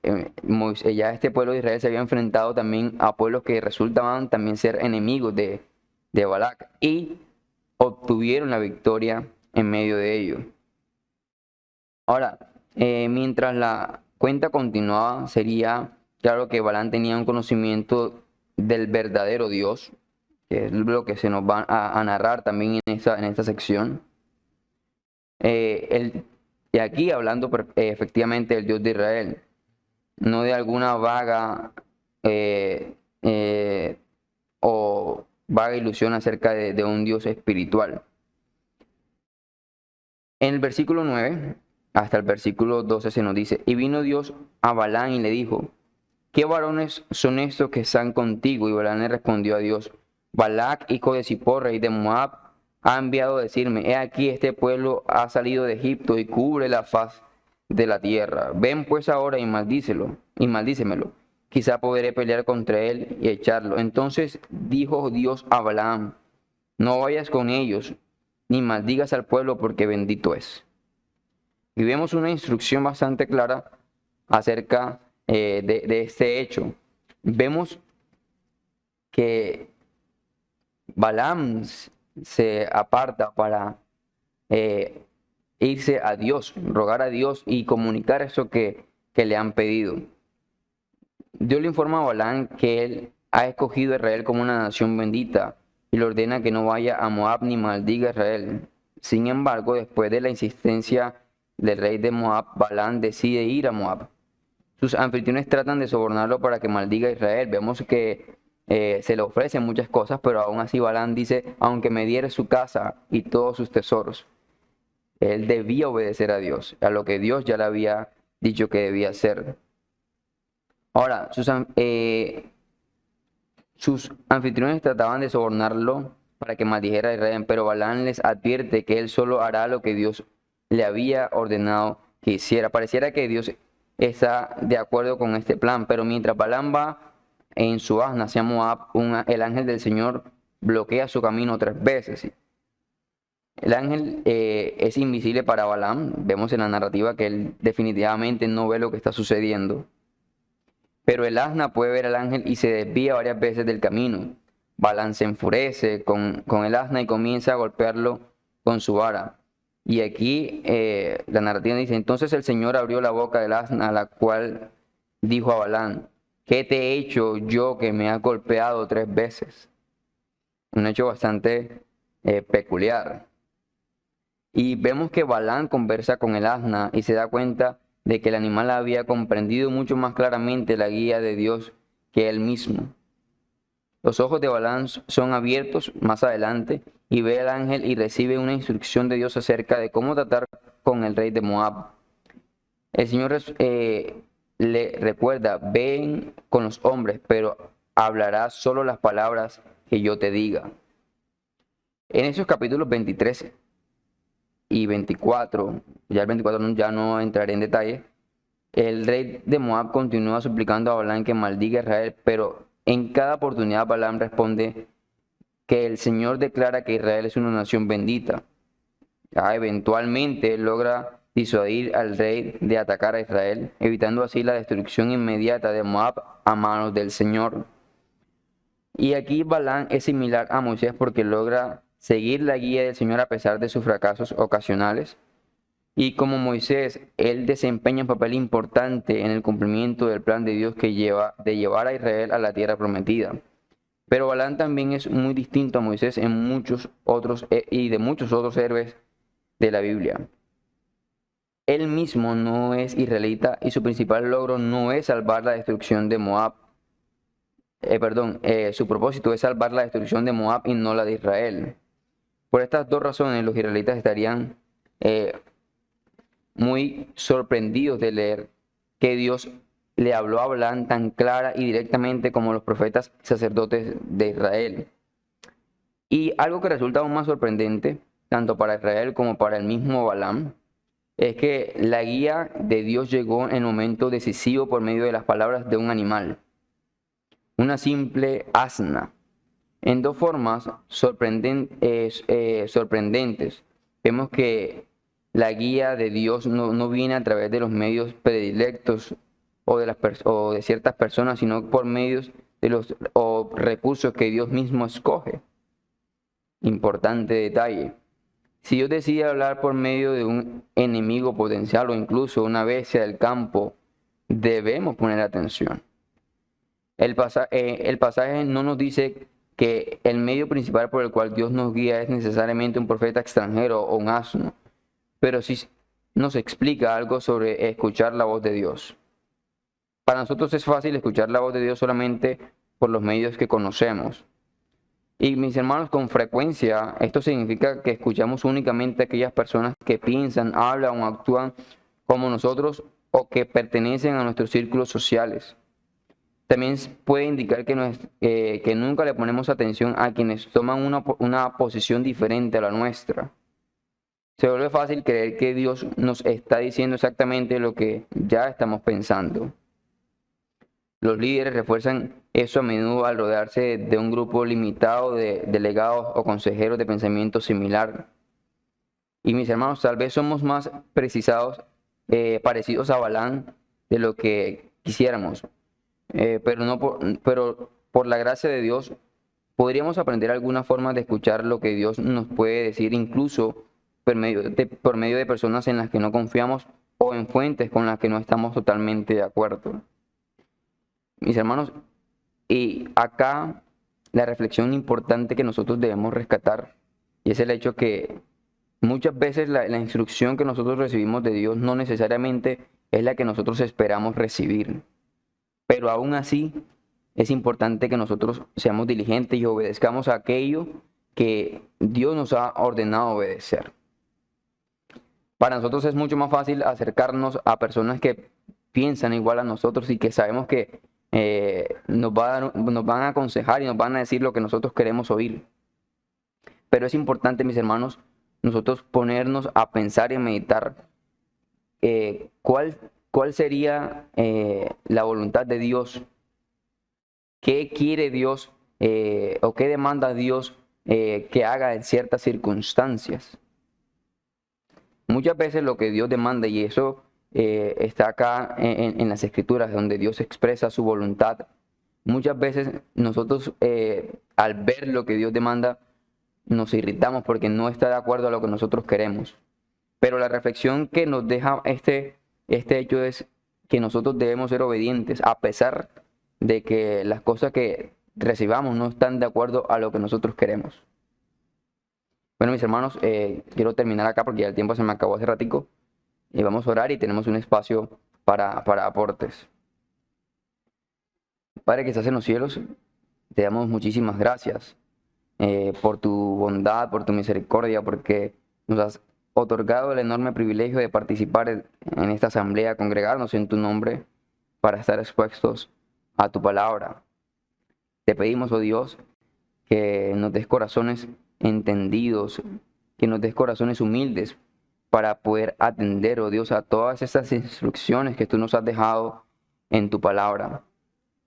ya este pueblo de Israel se había enfrentado también a pueblos que resultaban también ser enemigos de Balac y obtuvieron la victoria en medio de ello. Ahora, mientras la cuenta continuaba, sería claro que Balaam tenía un conocimiento del verdadero Dios, que es lo que se nos va a narrar también en esta sección. Y aquí hablando efectivamente del Dios de Israel, no de alguna vaga o vaga ilusión acerca de un Dios espiritual. En el versículo 9 hasta el versículo 12 se nos dice, y vino Dios a Balaam y le dijo, ¿qué varones son estos que están contigo? Y Balaam le respondió a Dios, Balac, hijo de Zippor, rey de Moab, ha enviado a decirme, he aquí este pueblo ha salido de Egipto y cubre la faz de la tierra. Ven pues ahora y maldícemelo. Quizá podré pelear contra él y echarlo. Entonces dijo Dios a Balaam, no vayas con ellos, ni maldigas al pueblo porque bendito es. Y vemos una instrucción bastante clara acerca de este hecho. Vemos que Balaam se aparta para irse a Dios, rogar a Dios y comunicar eso que le han pedido. Dios le informa a Balaam que él ha escogido a Israel como una nación bendita y le ordena que no vaya a Moab ni maldiga a Israel. Sin embargo, después de la insistencia del rey de Moab, Balaam decide ir a Moab. Sus anfitriones tratan de sobornarlo para que maldiga a Israel. Vemos que se le ofrecen muchas cosas, pero aún así Balaam dice, aunque me diere su casa y todos sus tesoros, él debía obedecer a Dios, a lo que Dios ya le había dicho que debía hacer. Ahora, sus anfitriones trataban de sobornarlo para que maldijera a Israel, pero Balaam les advierte que él solo hará lo que Dios le había ordenado que hiciera. Pareciera que Dios está de acuerdo con este plan, pero mientras Balaam va en su asna hacia Moab, el ángel del Señor bloquea su camino 3 veces. El ángel es invisible para Balaam. Vemos en la narrativa que él definitivamente no ve lo que está sucediendo. Pero el asna puede ver al ángel y se desvía varias veces del camino. Balaam se enfurece con el asna y comienza a golpearlo con su vara. Y aquí la narrativa dice, entonces el Señor abrió la boca del asna, a la cual dijo a Balaam, ¿qué te he hecho yo que me has golpeado 3 veces? Un hecho bastante peculiar. Y vemos que Balaam conversa con el asna y se da cuenta de que el animal había comprendido mucho más claramente la guía de Dios que él mismo. Los ojos de Balaam son abiertos más adelante y ve al ángel y recibe una instrucción de Dios acerca de cómo tratar con el rey de Moab. El Señor le recuerda, ven con los hombres, pero hablarás solo las palabras que yo te diga. En esos capítulos 23 y 24, ya el 24 ya no entraré en detalle, el rey de Moab continúa suplicando a Balaam que maldiga a Israel, pero en cada oportunidad Balaam responde que el Señor declara que Israel es una nación bendita. Eventualmente logra disuadir al rey de atacar a Israel, evitando así la destrucción inmediata de Moab a manos del Señor. Y aquí Balaam es similar a Moisés porque logra seguir la guía del Señor a pesar de sus fracasos ocasionales. Y como Moisés, él desempeña un papel importante en el cumplimiento del plan de Dios de llevar a Israel a la tierra prometida. Pero Balaam también es muy distinto a Moisés en muchos otros y de muchos otros héroes de la Biblia. Él mismo no es israelita y su principal logro no es salvar la destrucción de Moab. Su propósito es salvar la destrucción de Moab y no la de Israel. Por estas 2 razones, los israelitas estarían muy sorprendidos de leer que Dios le habló a Balaam tan clara y directamente como los profetas sacerdotes de Israel. Y algo que resulta aún más sorprendente, tanto para Israel como para el mismo Balaam, es que la guía de Dios llegó en el momento decisivo por medio de las palabras de un animal, una simple asna, en dos formas sorprendentes. Vemos que la guía de Dios no viene a través de los medios predilectos o de ciertas personas, sino por medios de los recursos que Dios mismo escoge. Importante detalle. Si Dios decide hablar por medio de un enemigo potencial o incluso una bestia del campo, debemos poner atención. El pasaje no nos dice que el medio principal por el cual Dios nos guía es necesariamente un profeta extranjero o un asno, pero sí nos explica algo sobre escuchar la voz de Dios. Para nosotros es fácil escuchar la voz de Dios solamente por los medios que conocemos. Y mis hermanos, con frecuencia esto significa que escuchamos únicamente a aquellas personas que piensan, hablan o actúan como nosotros o que pertenecen a nuestros círculos sociales. También puede indicar que nunca le ponemos atención a quienes toman una posición diferente a la nuestra. Se vuelve fácil creer que Dios nos está diciendo exactamente lo que ya estamos pensando. Los líderes refuerzan eso a menudo al rodearse de un grupo limitado de delegados o consejeros de pensamiento similar. Y mis hermanos, tal vez somos más parecidos a Balaam de lo que quisiéramos. Pero por la gracia de Dios podríamos aprender alguna forma de escuchar lo que Dios nos puede decir, incluso por medio de personas en las que no confiamos o en fuentes con las que no estamos totalmente de acuerdo. Mis hermanos, y acá la reflexión importante que nosotros debemos rescatar, y es el hecho que muchas veces la instrucción que nosotros recibimos de Dios no necesariamente es la que nosotros esperamos recibir. Pero aún así es importante que nosotros seamos diligentes y obedezcamos a aquello que Dios nos ha ordenado obedecer. Para nosotros es mucho más fácil acercarnos a personas que piensan igual a nosotros y que sabemos que nos van a aconsejar y nos van a decir lo que nosotros queremos oír. Pero es importante, mis hermanos, nosotros ponernos a pensar y a meditar cuál sería la voluntad de Dios. ¿Qué quiere Dios o qué demanda Dios que haga en ciertas circunstancias? Muchas veces lo que Dios demanda, y eso está acá en las Escrituras, donde Dios expresa su voluntad, muchas veces nosotros al ver lo que Dios demanda, nos irritamos porque no está de acuerdo a lo que nosotros queremos. Pero la reflexión que nos deja este hecho es que nosotros debemos ser obedientes, a pesar de que las cosas que recibamos no están de acuerdo a lo que nosotros queremos. Bueno, mis hermanos, quiero terminar acá porque ya el tiempo se me acabó hace ratico. Y vamos a orar y tenemos un espacio para aportes. Padre que estás en los cielos, te damos muchísimas gracias por tu bondad, por tu misericordia, porque nos has otorgado el enorme privilegio de participar en esta asamblea, congregarnos en tu nombre para estar expuestos a tu palabra. Te pedimos, oh Dios, que nos des corazones entendidos, que nos des corazones humildes para poder atender, oh Dios, a todas estas instrucciones que tú nos has dejado en tu palabra.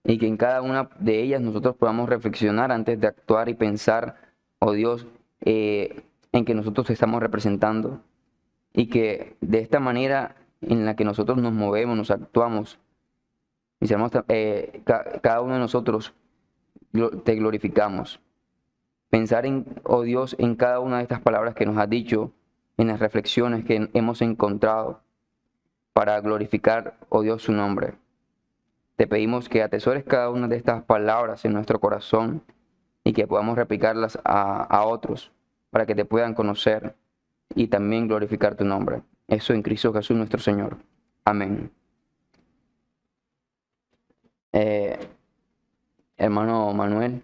Y que en cada una de ellas nosotros podamos reflexionar antes de actuar y pensar, oh Dios, en que nosotros te estamos representando. Y que de esta manera en la que nosotros nos movemos, nos actuamos, mis hermanos, cada uno de nosotros te glorificamos. Pensar oh Dios, en cada una de estas palabras que nos has dicho, en las reflexiones que hemos encontrado, para glorificar, oh Dios, su nombre. Te pedimos que atesores cada una de estas palabras en nuestro corazón y que podamos replicarlas a otros para que te puedan conocer y también glorificar tu nombre. Eso en Cristo Jesús nuestro Señor. Amén. Hermano Manuel.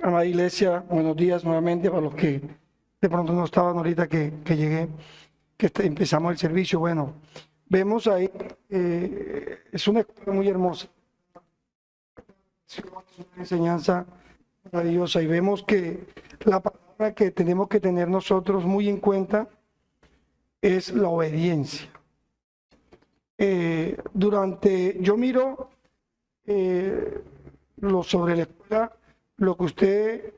Amada iglesia, buenos días nuevamente para los que de pronto no estaban ahorita que llegué, empezamos el servicio. Bueno, vemos ahí, es una escuela muy hermosa, es una enseñanza maravillosa, y vemos que la palabra que tenemos que tener nosotros muy en cuenta es la obediencia. Yo miro sobre la escuela, lo que usted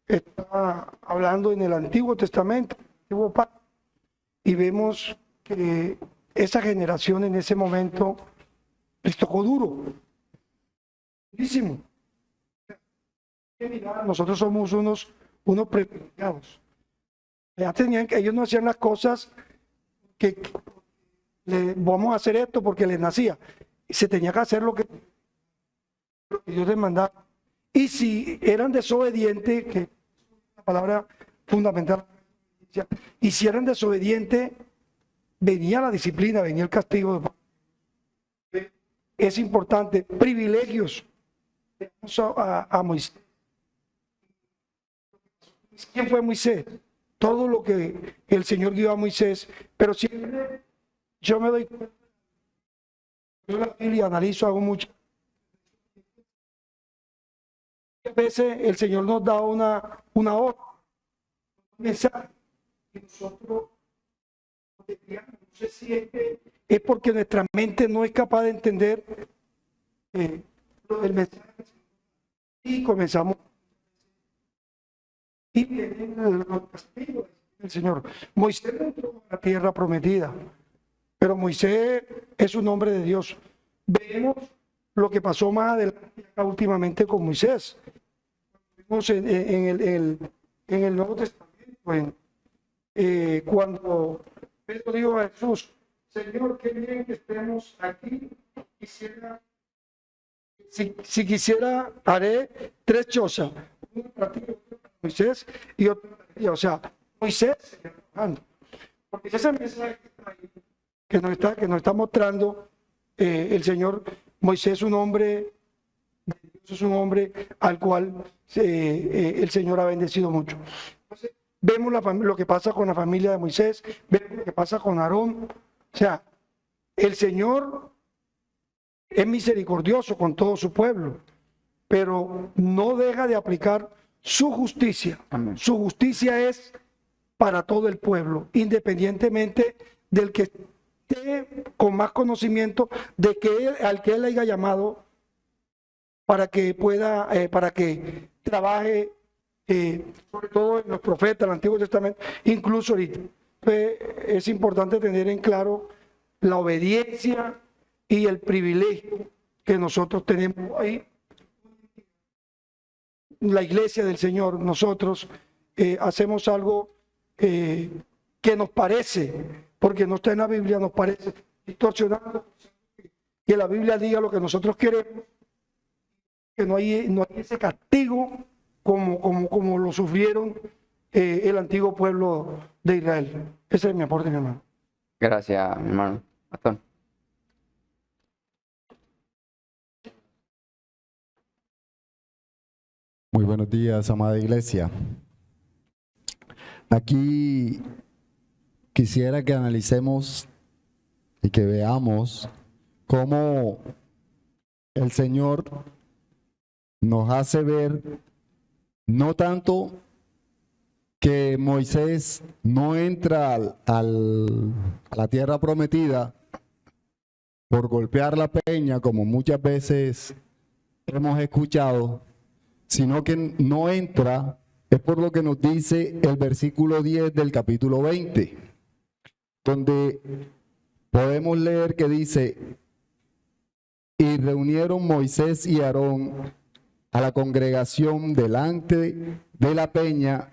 está hablando en el Antiguo Testamento, y vemos que esa generación en ese momento les tocó durísimo. Nosotros somos unos privilegiados. Ellos no hacían las cosas que vamos a hacer esto porque les nacía. Se tenía que hacer lo que Dios les mandaba. Y si eran desobedientes, que es una palabra fundamental, y si eran desobedientes, venía la disciplina, venía el castigo. Es importante, privilegios. A Moisés. ¿Quién fue Moisés? Todo lo que el Señor dio a Moisés, pero siempre yo me doy cuenta, yo la Biblia analizo, hago mucho. A veces el Señor nos da una orden, un mensaje, y nosotros no sé si es porque nuestra mente no es capaz de entender el mensaje, y comenzamos y viene los castigos del Señor. Moisés entró a la tierra prometida, pero Moisés es un hombre de Dios. Vemos lo que pasó más adelante últimamente con Moisés. Vemos en el Nuevo Testamento, cuando Pedro dijo a Jesús: Señor, qué bien que estemos aquí. Si quisiera, haré 3 chozas, una para ti, otra para Moisés y otra para ti. O sea, Moisés, porque ese es el mensaje que nos está mostrando el Señor. Moisés es un hombre, es un hombre al cual el Señor ha bendecido mucho. Entonces, vemos lo que pasa con la familia de Moisés, vemos lo que pasa con Aarón. O sea, el Señor es misericordioso con todo su pueblo, pero no deja de aplicar su justicia. Amén. Su justicia es para todo el pueblo, independientemente del que esté con más conocimiento de al que él haya llamado para que pueda, para que trabaje, sobre todo en los profetas del Antiguo Testamento, incluso ahorita. Es importante tener en claro la obediencia y el privilegio que nosotros tenemos ahí. La iglesia del Señor, nosotros hacemos algo que nos parece, porque no está en la Biblia, nos parece distorsionado, que la Biblia diga lo que nosotros queremos, que no hay ese castigo como lo sufrieron el antiguo pueblo de Israel. Ese es mi aporte, mi hermano. Gracias, mi hermano. Pastor. Muy buenos días, amada iglesia. Aquí quisiera que analicemos y que veamos cómo el Señor nos hace ver no tanto que Moisés no entra a la tierra prometida por golpear la peña, como muchas veces hemos escuchado, sino que no entra, es por lo que nos dice el versículo 10 del capítulo 20, donde podemos leer que dice: y reunieron Moisés y Aarón a la congregación delante de la peña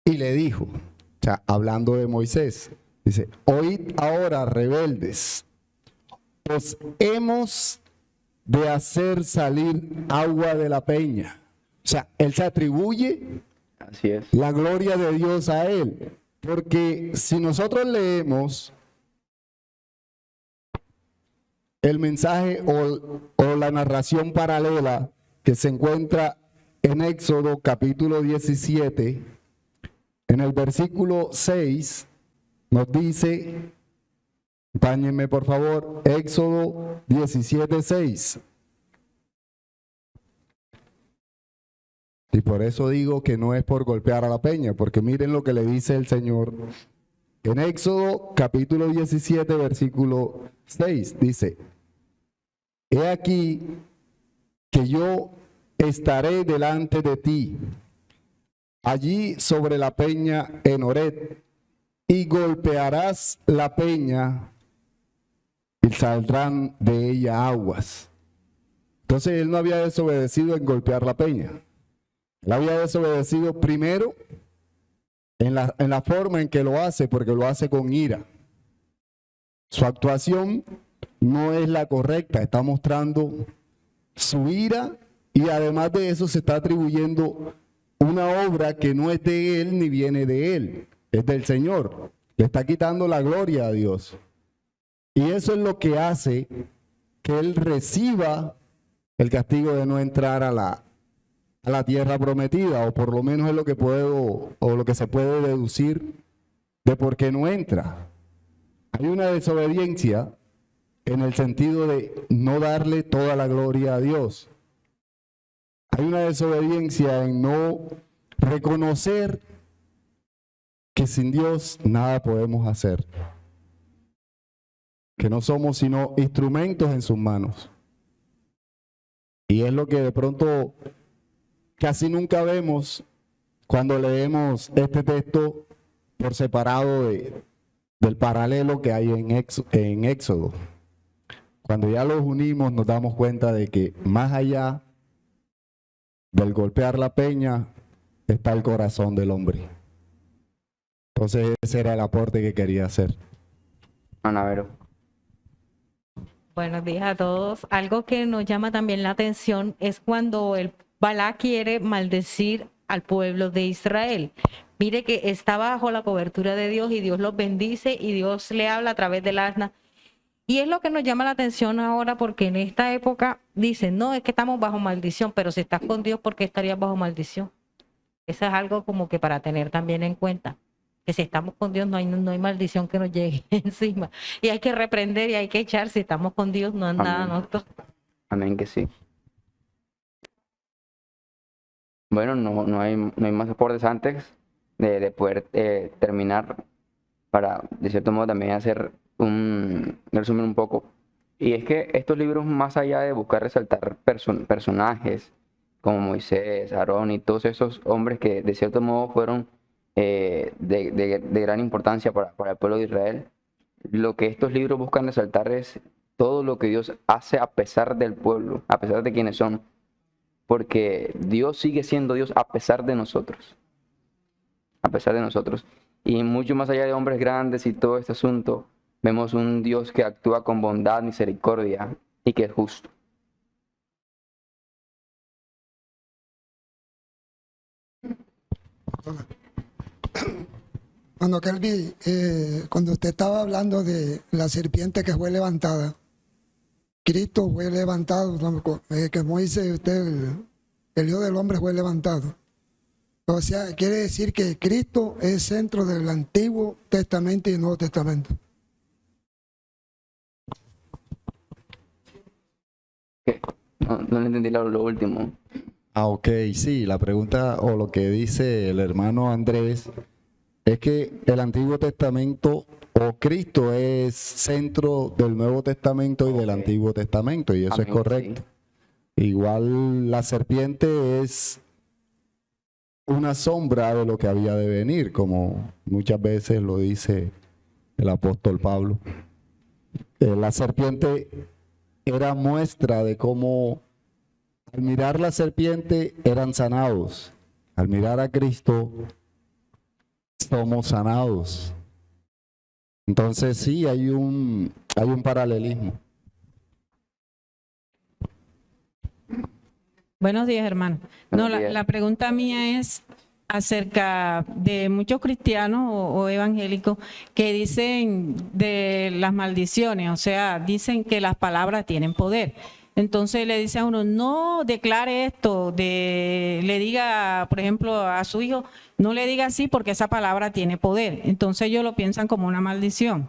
y le dijo, o sea, hablando de Moisés, dice: oíd ahora, rebeldes, os hemos de hacer salir agua de la peña. O sea, él se atribuye Así es. la gloria de Dios a él. Porque si nosotros leemos el mensaje o la narración paralela que se encuentra en Éxodo capítulo 17, en el versículo 6, nos dice, acompáñenme por favor, Éxodo 17, 6. Y por eso digo que no es por golpear a la peña, porque miren lo que le dice el Señor. En Éxodo capítulo 17, versículo 6, dice, he aquí que yo estaré delante de ti, allí sobre la peña en Horeb, y golpearás la peña y saldrán de ella aguas. Entonces él no había desobedecido en golpear la peña. Él había desobedecido primero en la forma en que lo hace, porque lo hace con ira. Su actuación no es la correcta, está mostrando su ira y además de eso se está atribuyendo una obra que no es de él ni viene de él, es del Señor. Le está quitando la gloria a Dios. Y eso es lo que hace que él reciba el castigo de no entrar a la tierra prometida, o por lo menos es lo que lo que se puede deducir de por qué no entra. Hay una desobediencia en el sentido de no darle toda la gloria a Dios. Hay una desobediencia en no reconocer que sin Dios nada podemos hacer, que no somos sino instrumentos en sus manos. Y es lo que de pronto casi nunca vemos cuando leemos este texto por separado del paralelo que hay en Éxodo. Cuando ya los unimos nos damos cuenta de que más allá del golpear la peña está el corazón del hombre. Entonces ese era el aporte que quería hacer. Ana Vero. Buenos días a todos. Algo que nos llama también la atención es cuando el Balá quiere maldecir al pueblo de Israel. Mire que está bajo la cobertura de Dios y Dios los bendice y Dios le habla a través del asna. Y es lo que nos llama la atención ahora, porque en esta época dicen, no, es que estamos bajo maldición, pero si estás con Dios, ¿por qué estarías bajo maldición? Eso es algo como que para tener también en cuenta, que si estamos con Dios no hay maldición que nos llegue encima. Y hay que reprender y hay que echar, si estamos con Dios no es nada nosotros. Amén que sí. Bueno, no hay más aportes antes de poder terminar para, de cierto modo, también hacer un resumen un poco. Y es que estos libros, más allá de buscar resaltar personajes como Moisés, Aarón y todos esos hombres que de cierto modo fueron de gran importancia para el pueblo de Israel, lo que estos libros buscan resaltar es todo lo que Dios hace a pesar del pueblo, a pesar de quienes son. Porque Dios sigue siendo Dios a pesar de nosotros. A pesar de nosotros. Y mucho más allá de hombres grandes y todo este asunto, vemos un Dios que actúa con bondad, misericordia y que es justo. Cuando Kelvin, cuando usted estaba hablando de la serpiente que fue levantada, Cristo fue levantado, como dice usted, el Hijo del Hombre fue levantado. O sea, quiere decir que Cristo es centro del Antiguo Testamento y el Nuevo Testamento. No le entendí lo último. Ok, sí, la pregunta o lo que dice el hermano Andrés es que el Antiguo Testamento o Cristo es centro del Nuevo Testamento y del Antiguo Testamento, y eso Amén, es correcto. sí. Igual la serpiente es una sombra de lo que había de venir, como muchas veces lo dice el apóstol Pablo. La serpiente era muestra de cómo al mirar la serpiente eran sanados. Al mirar a Cristo somos sanados. Entonces sí, hay un paralelismo. Buenos días, hermano. No, Buenos días. la pregunta mía es acerca de muchos cristianos o evangélicos que dicen de las maldiciones, o sea, dicen que las palabras tienen poder. Entonces le dice a uno, no declare esto, le diga, por ejemplo, a su hijo, no le diga así porque esa palabra tiene poder. Entonces ellos lo piensan como una maldición.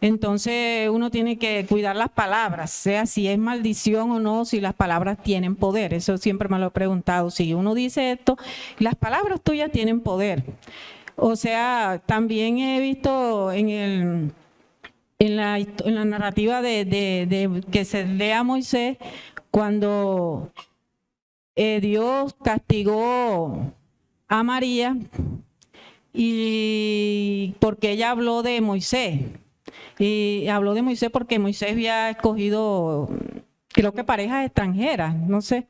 Entonces uno tiene que cuidar las palabras, sea si es maldición o no, si las palabras tienen poder. Eso siempre me lo he preguntado. Si uno dice esto, las palabras tuyas tienen poder. O sea, también he visto en la narrativa de que se lee a Moisés, cuando Dios castigó a María y porque ella habló de Moisés. Y habló de Moisés porque Moisés había escogido, creo que parejas extranjeras, no sé.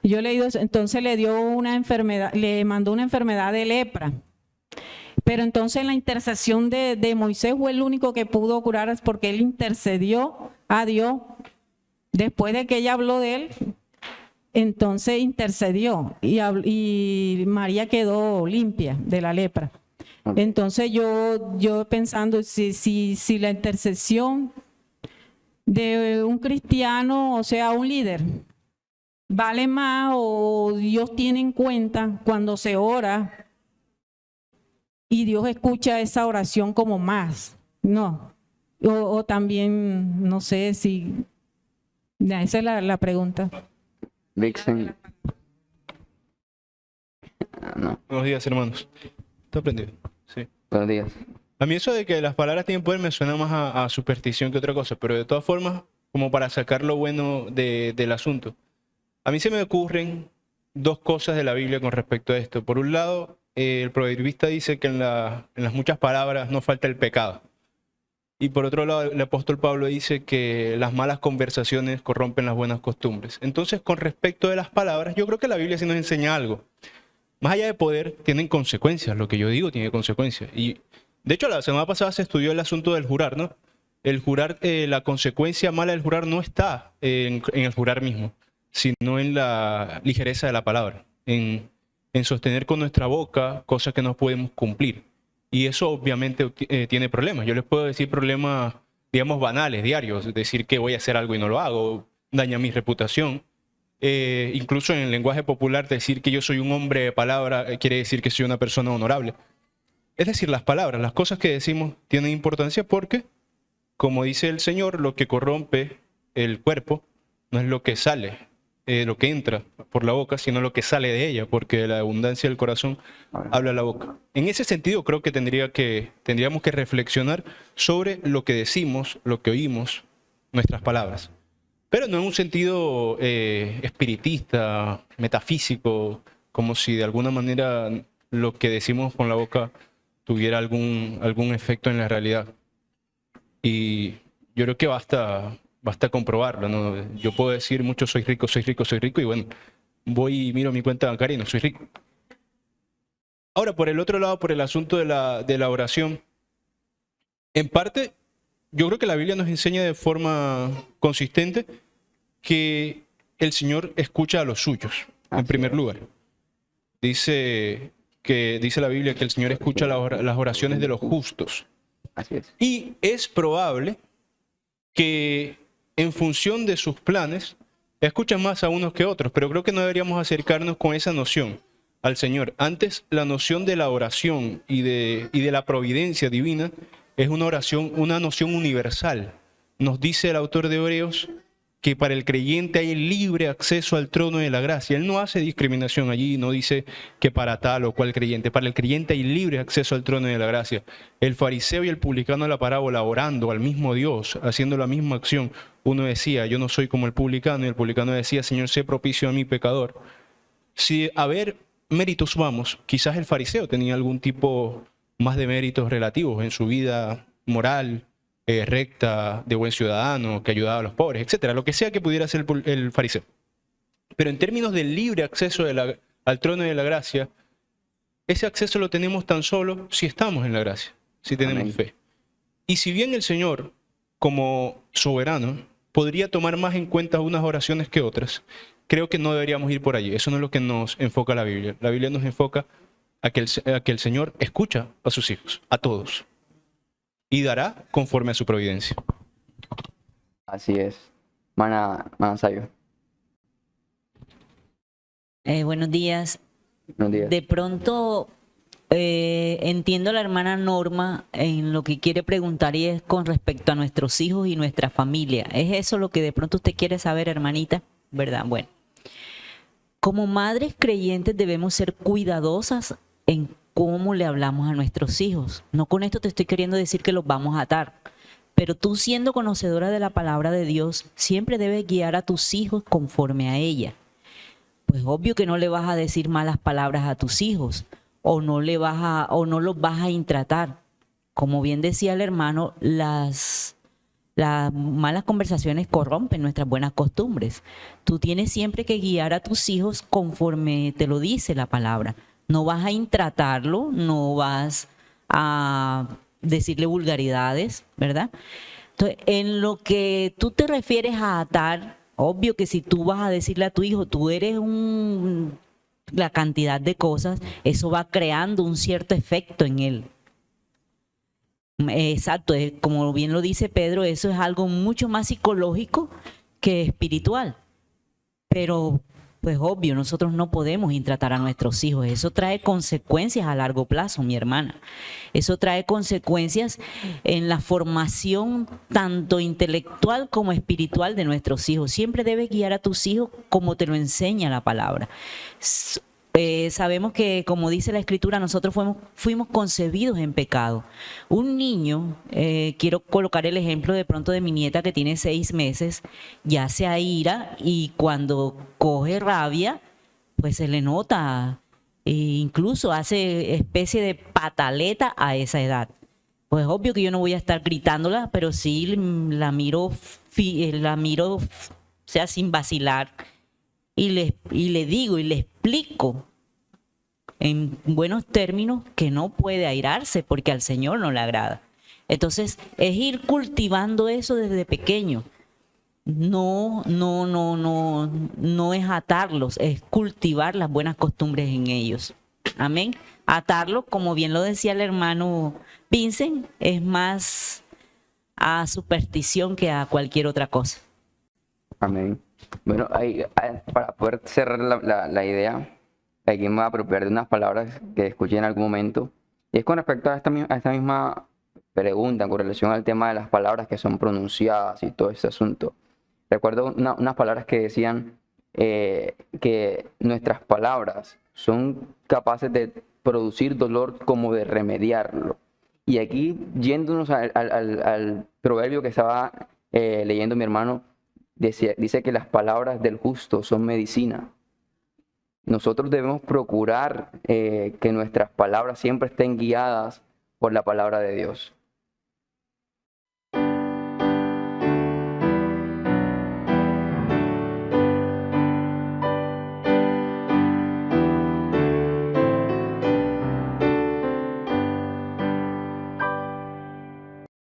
Yo he leído eso. Entonces le dio una enfermedad, le mandó una enfermedad de lepra. Pero entonces la intercesión de Moisés fue el único que pudo curar, es porque él intercedió a Dios. Después de que ella habló de él, entonces intercedió y María quedó limpia de la lepra. Entonces yo pensando si la intercesión de un cristiano, o sea, un líder, vale más o Dios tiene en cuenta cuando se ora y Dios escucha esa oración como más, no. O también, no sé si, esa es la pregunta. Vixen. No, Buenos días, hermanos. ¿Está aprendido? Sí. buenos días. A mí eso de que las palabras tienen poder me suena más a superstición que otra cosa, pero de todas formas, como para sacar lo bueno del asunto. A mí se me ocurren dos cosas de la Biblia con respecto a esto. Por un lado, el proverbista dice que en las muchas palabras no falta el pecado. Y por otro lado, el apóstol Pablo dice que las malas conversaciones corrompen las buenas costumbres. Entonces, con respecto de las palabras, yo creo que la Biblia sí nos enseña algo. Más allá de poder, tienen consecuencias. Lo que yo digo tiene consecuencias. Y de hecho, la semana pasada se estudió el asunto del jurar, ¿no? El jurar, la consecuencia mala del jurar no está en el jurar mismo, sino en la ligereza de la palabra, en sostener con nuestra boca cosas que no podemos cumplir. Y eso obviamente tiene problemas. Yo les puedo decir problemas, digamos, banales, diarios, decir que voy a hacer algo y no lo hago, daña mi reputación. Incluso en el lenguaje popular, decir que yo soy un hombre de palabra quiere decir que soy una persona honorable. Es decir, las palabras, las cosas que decimos tienen importancia porque, como dice el Señor, lo que corrompe el cuerpo no es lo que sale, lo que entra por la boca, sino lo que sale de ella, porque de la abundancia del corazón habla la boca. En ese sentido, creo que tendríamos que reflexionar sobre lo que decimos, lo que oímos, nuestras palabras. Pero no en un sentido espiritista, metafísico, como si de alguna manera lo que decimos con la boca tuviera algún efecto en la realidad. Y yo creo que basta comprobarlo, ¿no? Yo puedo decir mucho soy rico, y bueno, voy y miro mi cuenta bancaria y no soy rico. Ahora, por el otro lado, por el asunto de la oración, en parte, yo creo que la Biblia nos enseña de forma consistente que el Señor escucha a los suyos, en primer lugar. Dice la Biblia que el Señor escucha las oraciones de los justos. Así es. Y es probable que en función de sus planes escuchan más a unos que otros, pero creo que no deberíamos acercarnos con esa noción al Señor. Antes, la noción de la oración y de la providencia divina es una noción universal. Nos dice el autor de Hebreos que para el creyente hay el libre acceso al trono de la gracia. Él no hace discriminación allí, no dice que para tal o cual creyente. Para el creyente hay libre acceso al trono de la gracia. El fariseo y el publicano de la parábola, orando al mismo Dios, haciendo la misma acción, uno decía, yo no soy como el publicano, y el publicano decía, Señor, sé propicio a mi pecador. Si a ver méritos vamos, quizás el fariseo tenía algún tipo más de méritos relativos en su vida moral, recta, de buen ciudadano, que ayudaba a los pobres, etcétera, lo que sea que pudiera ser el fariseo. Pero en términos del libre acceso al trono de la gracia, ese acceso lo tenemos tan solo si estamos en la gracia, si tenemos Amén. fe. Y si bien el Señor, como soberano, podría tomar más en cuenta unas oraciones que otras, creo que no deberíamos ir por allí. Eso no es lo que nos enfoca la Biblia. La Biblia nos enfoca a que el Señor escucha a sus hijos, a todos, y dará conforme a su providencia. Así es. Mana Sayo. Buenos días. Buenos días. De pronto entiendo a la hermana Norma en lo que quiere preguntar y es con respecto a nuestros hijos y nuestra familia. ¿Es eso lo que de pronto usted quiere saber, hermanita? ¿Verdad? Bueno. Como madres creyentes debemos ser cuidadosas en cómo le hablamos a nuestros hijos. No con esto te estoy queriendo decir que los vamos a atar, pero tú siendo conocedora de la palabra de Dios, siempre debes guiar a tus hijos conforme a ella. Pues obvio que no le vas a decir malas palabras a tus hijos o no los vas a intratar. Como bien decía el hermano, las malas conversaciones corrompen nuestras buenas costumbres. Tú tienes siempre que guiar a tus hijos conforme te lo dice la palabra. No vas a intratarlo, no vas a decirle vulgaridades, ¿verdad? Entonces, en lo que tú te refieres a atar, obvio que si tú vas a decirle a tu hijo, tú eres la cantidad de cosas, eso va creando un cierto efecto en él. Exacto, como bien lo dice Pedro, eso es algo mucho más psicológico que espiritual. Pero, pues obvio, nosotros no podemos intratar a nuestros hijos. Eso trae consecuencias a largo plazo, mi hermana. Eso trae consecuencias en la formación tanto intelectual como espiritual de nuestros hijos. Siempre debes guiar a tus hijos como te lo enseña la palabra. Sabemos que, como dice la Escritura, nosotros fuimos concebidos en pecado. Un niño, quiero colocar el ejemplo de pronto de mi nieta que tiene 6 meses, ya se aira y cuando coge rabia, pues se le nota, e incluso hace especie de pataleta a esa edad. Pues obvio que yo no voy a estar gritándola, pero sí la miro, o sea, sin vacilar. Y le digo y le explico en buenos términos que no puede airarse porque al Señor no le agrada. Entonces, es ir cultivando eso desde pequeño. No es atarlos, es cultivar las buenas costumbres en ellos. Amén. Atarlos, como bien lo decía el hermano Vincent, es más a superstición que a cualquier otra cosa. Amén. Bueno, para poder cerrar la idea, aquí me voy a apropiar de unas palabras que escuché en algún momento, y es con respecto a esta misma pregunta, con relación al tema de las palabras que son pronunciadas y todo ese asunto. Recuerdo unas palabras que decían que nuestras palabras son capaces de producir dolor como de remediarlo. Y aquí, yéndonos al proverbio que estaba leyendo mi hermano, dice que las palabras del justo son medicina. Nosotros debemos procurar que nuestras palabras siempre estén guiadas por la palabra de Dios.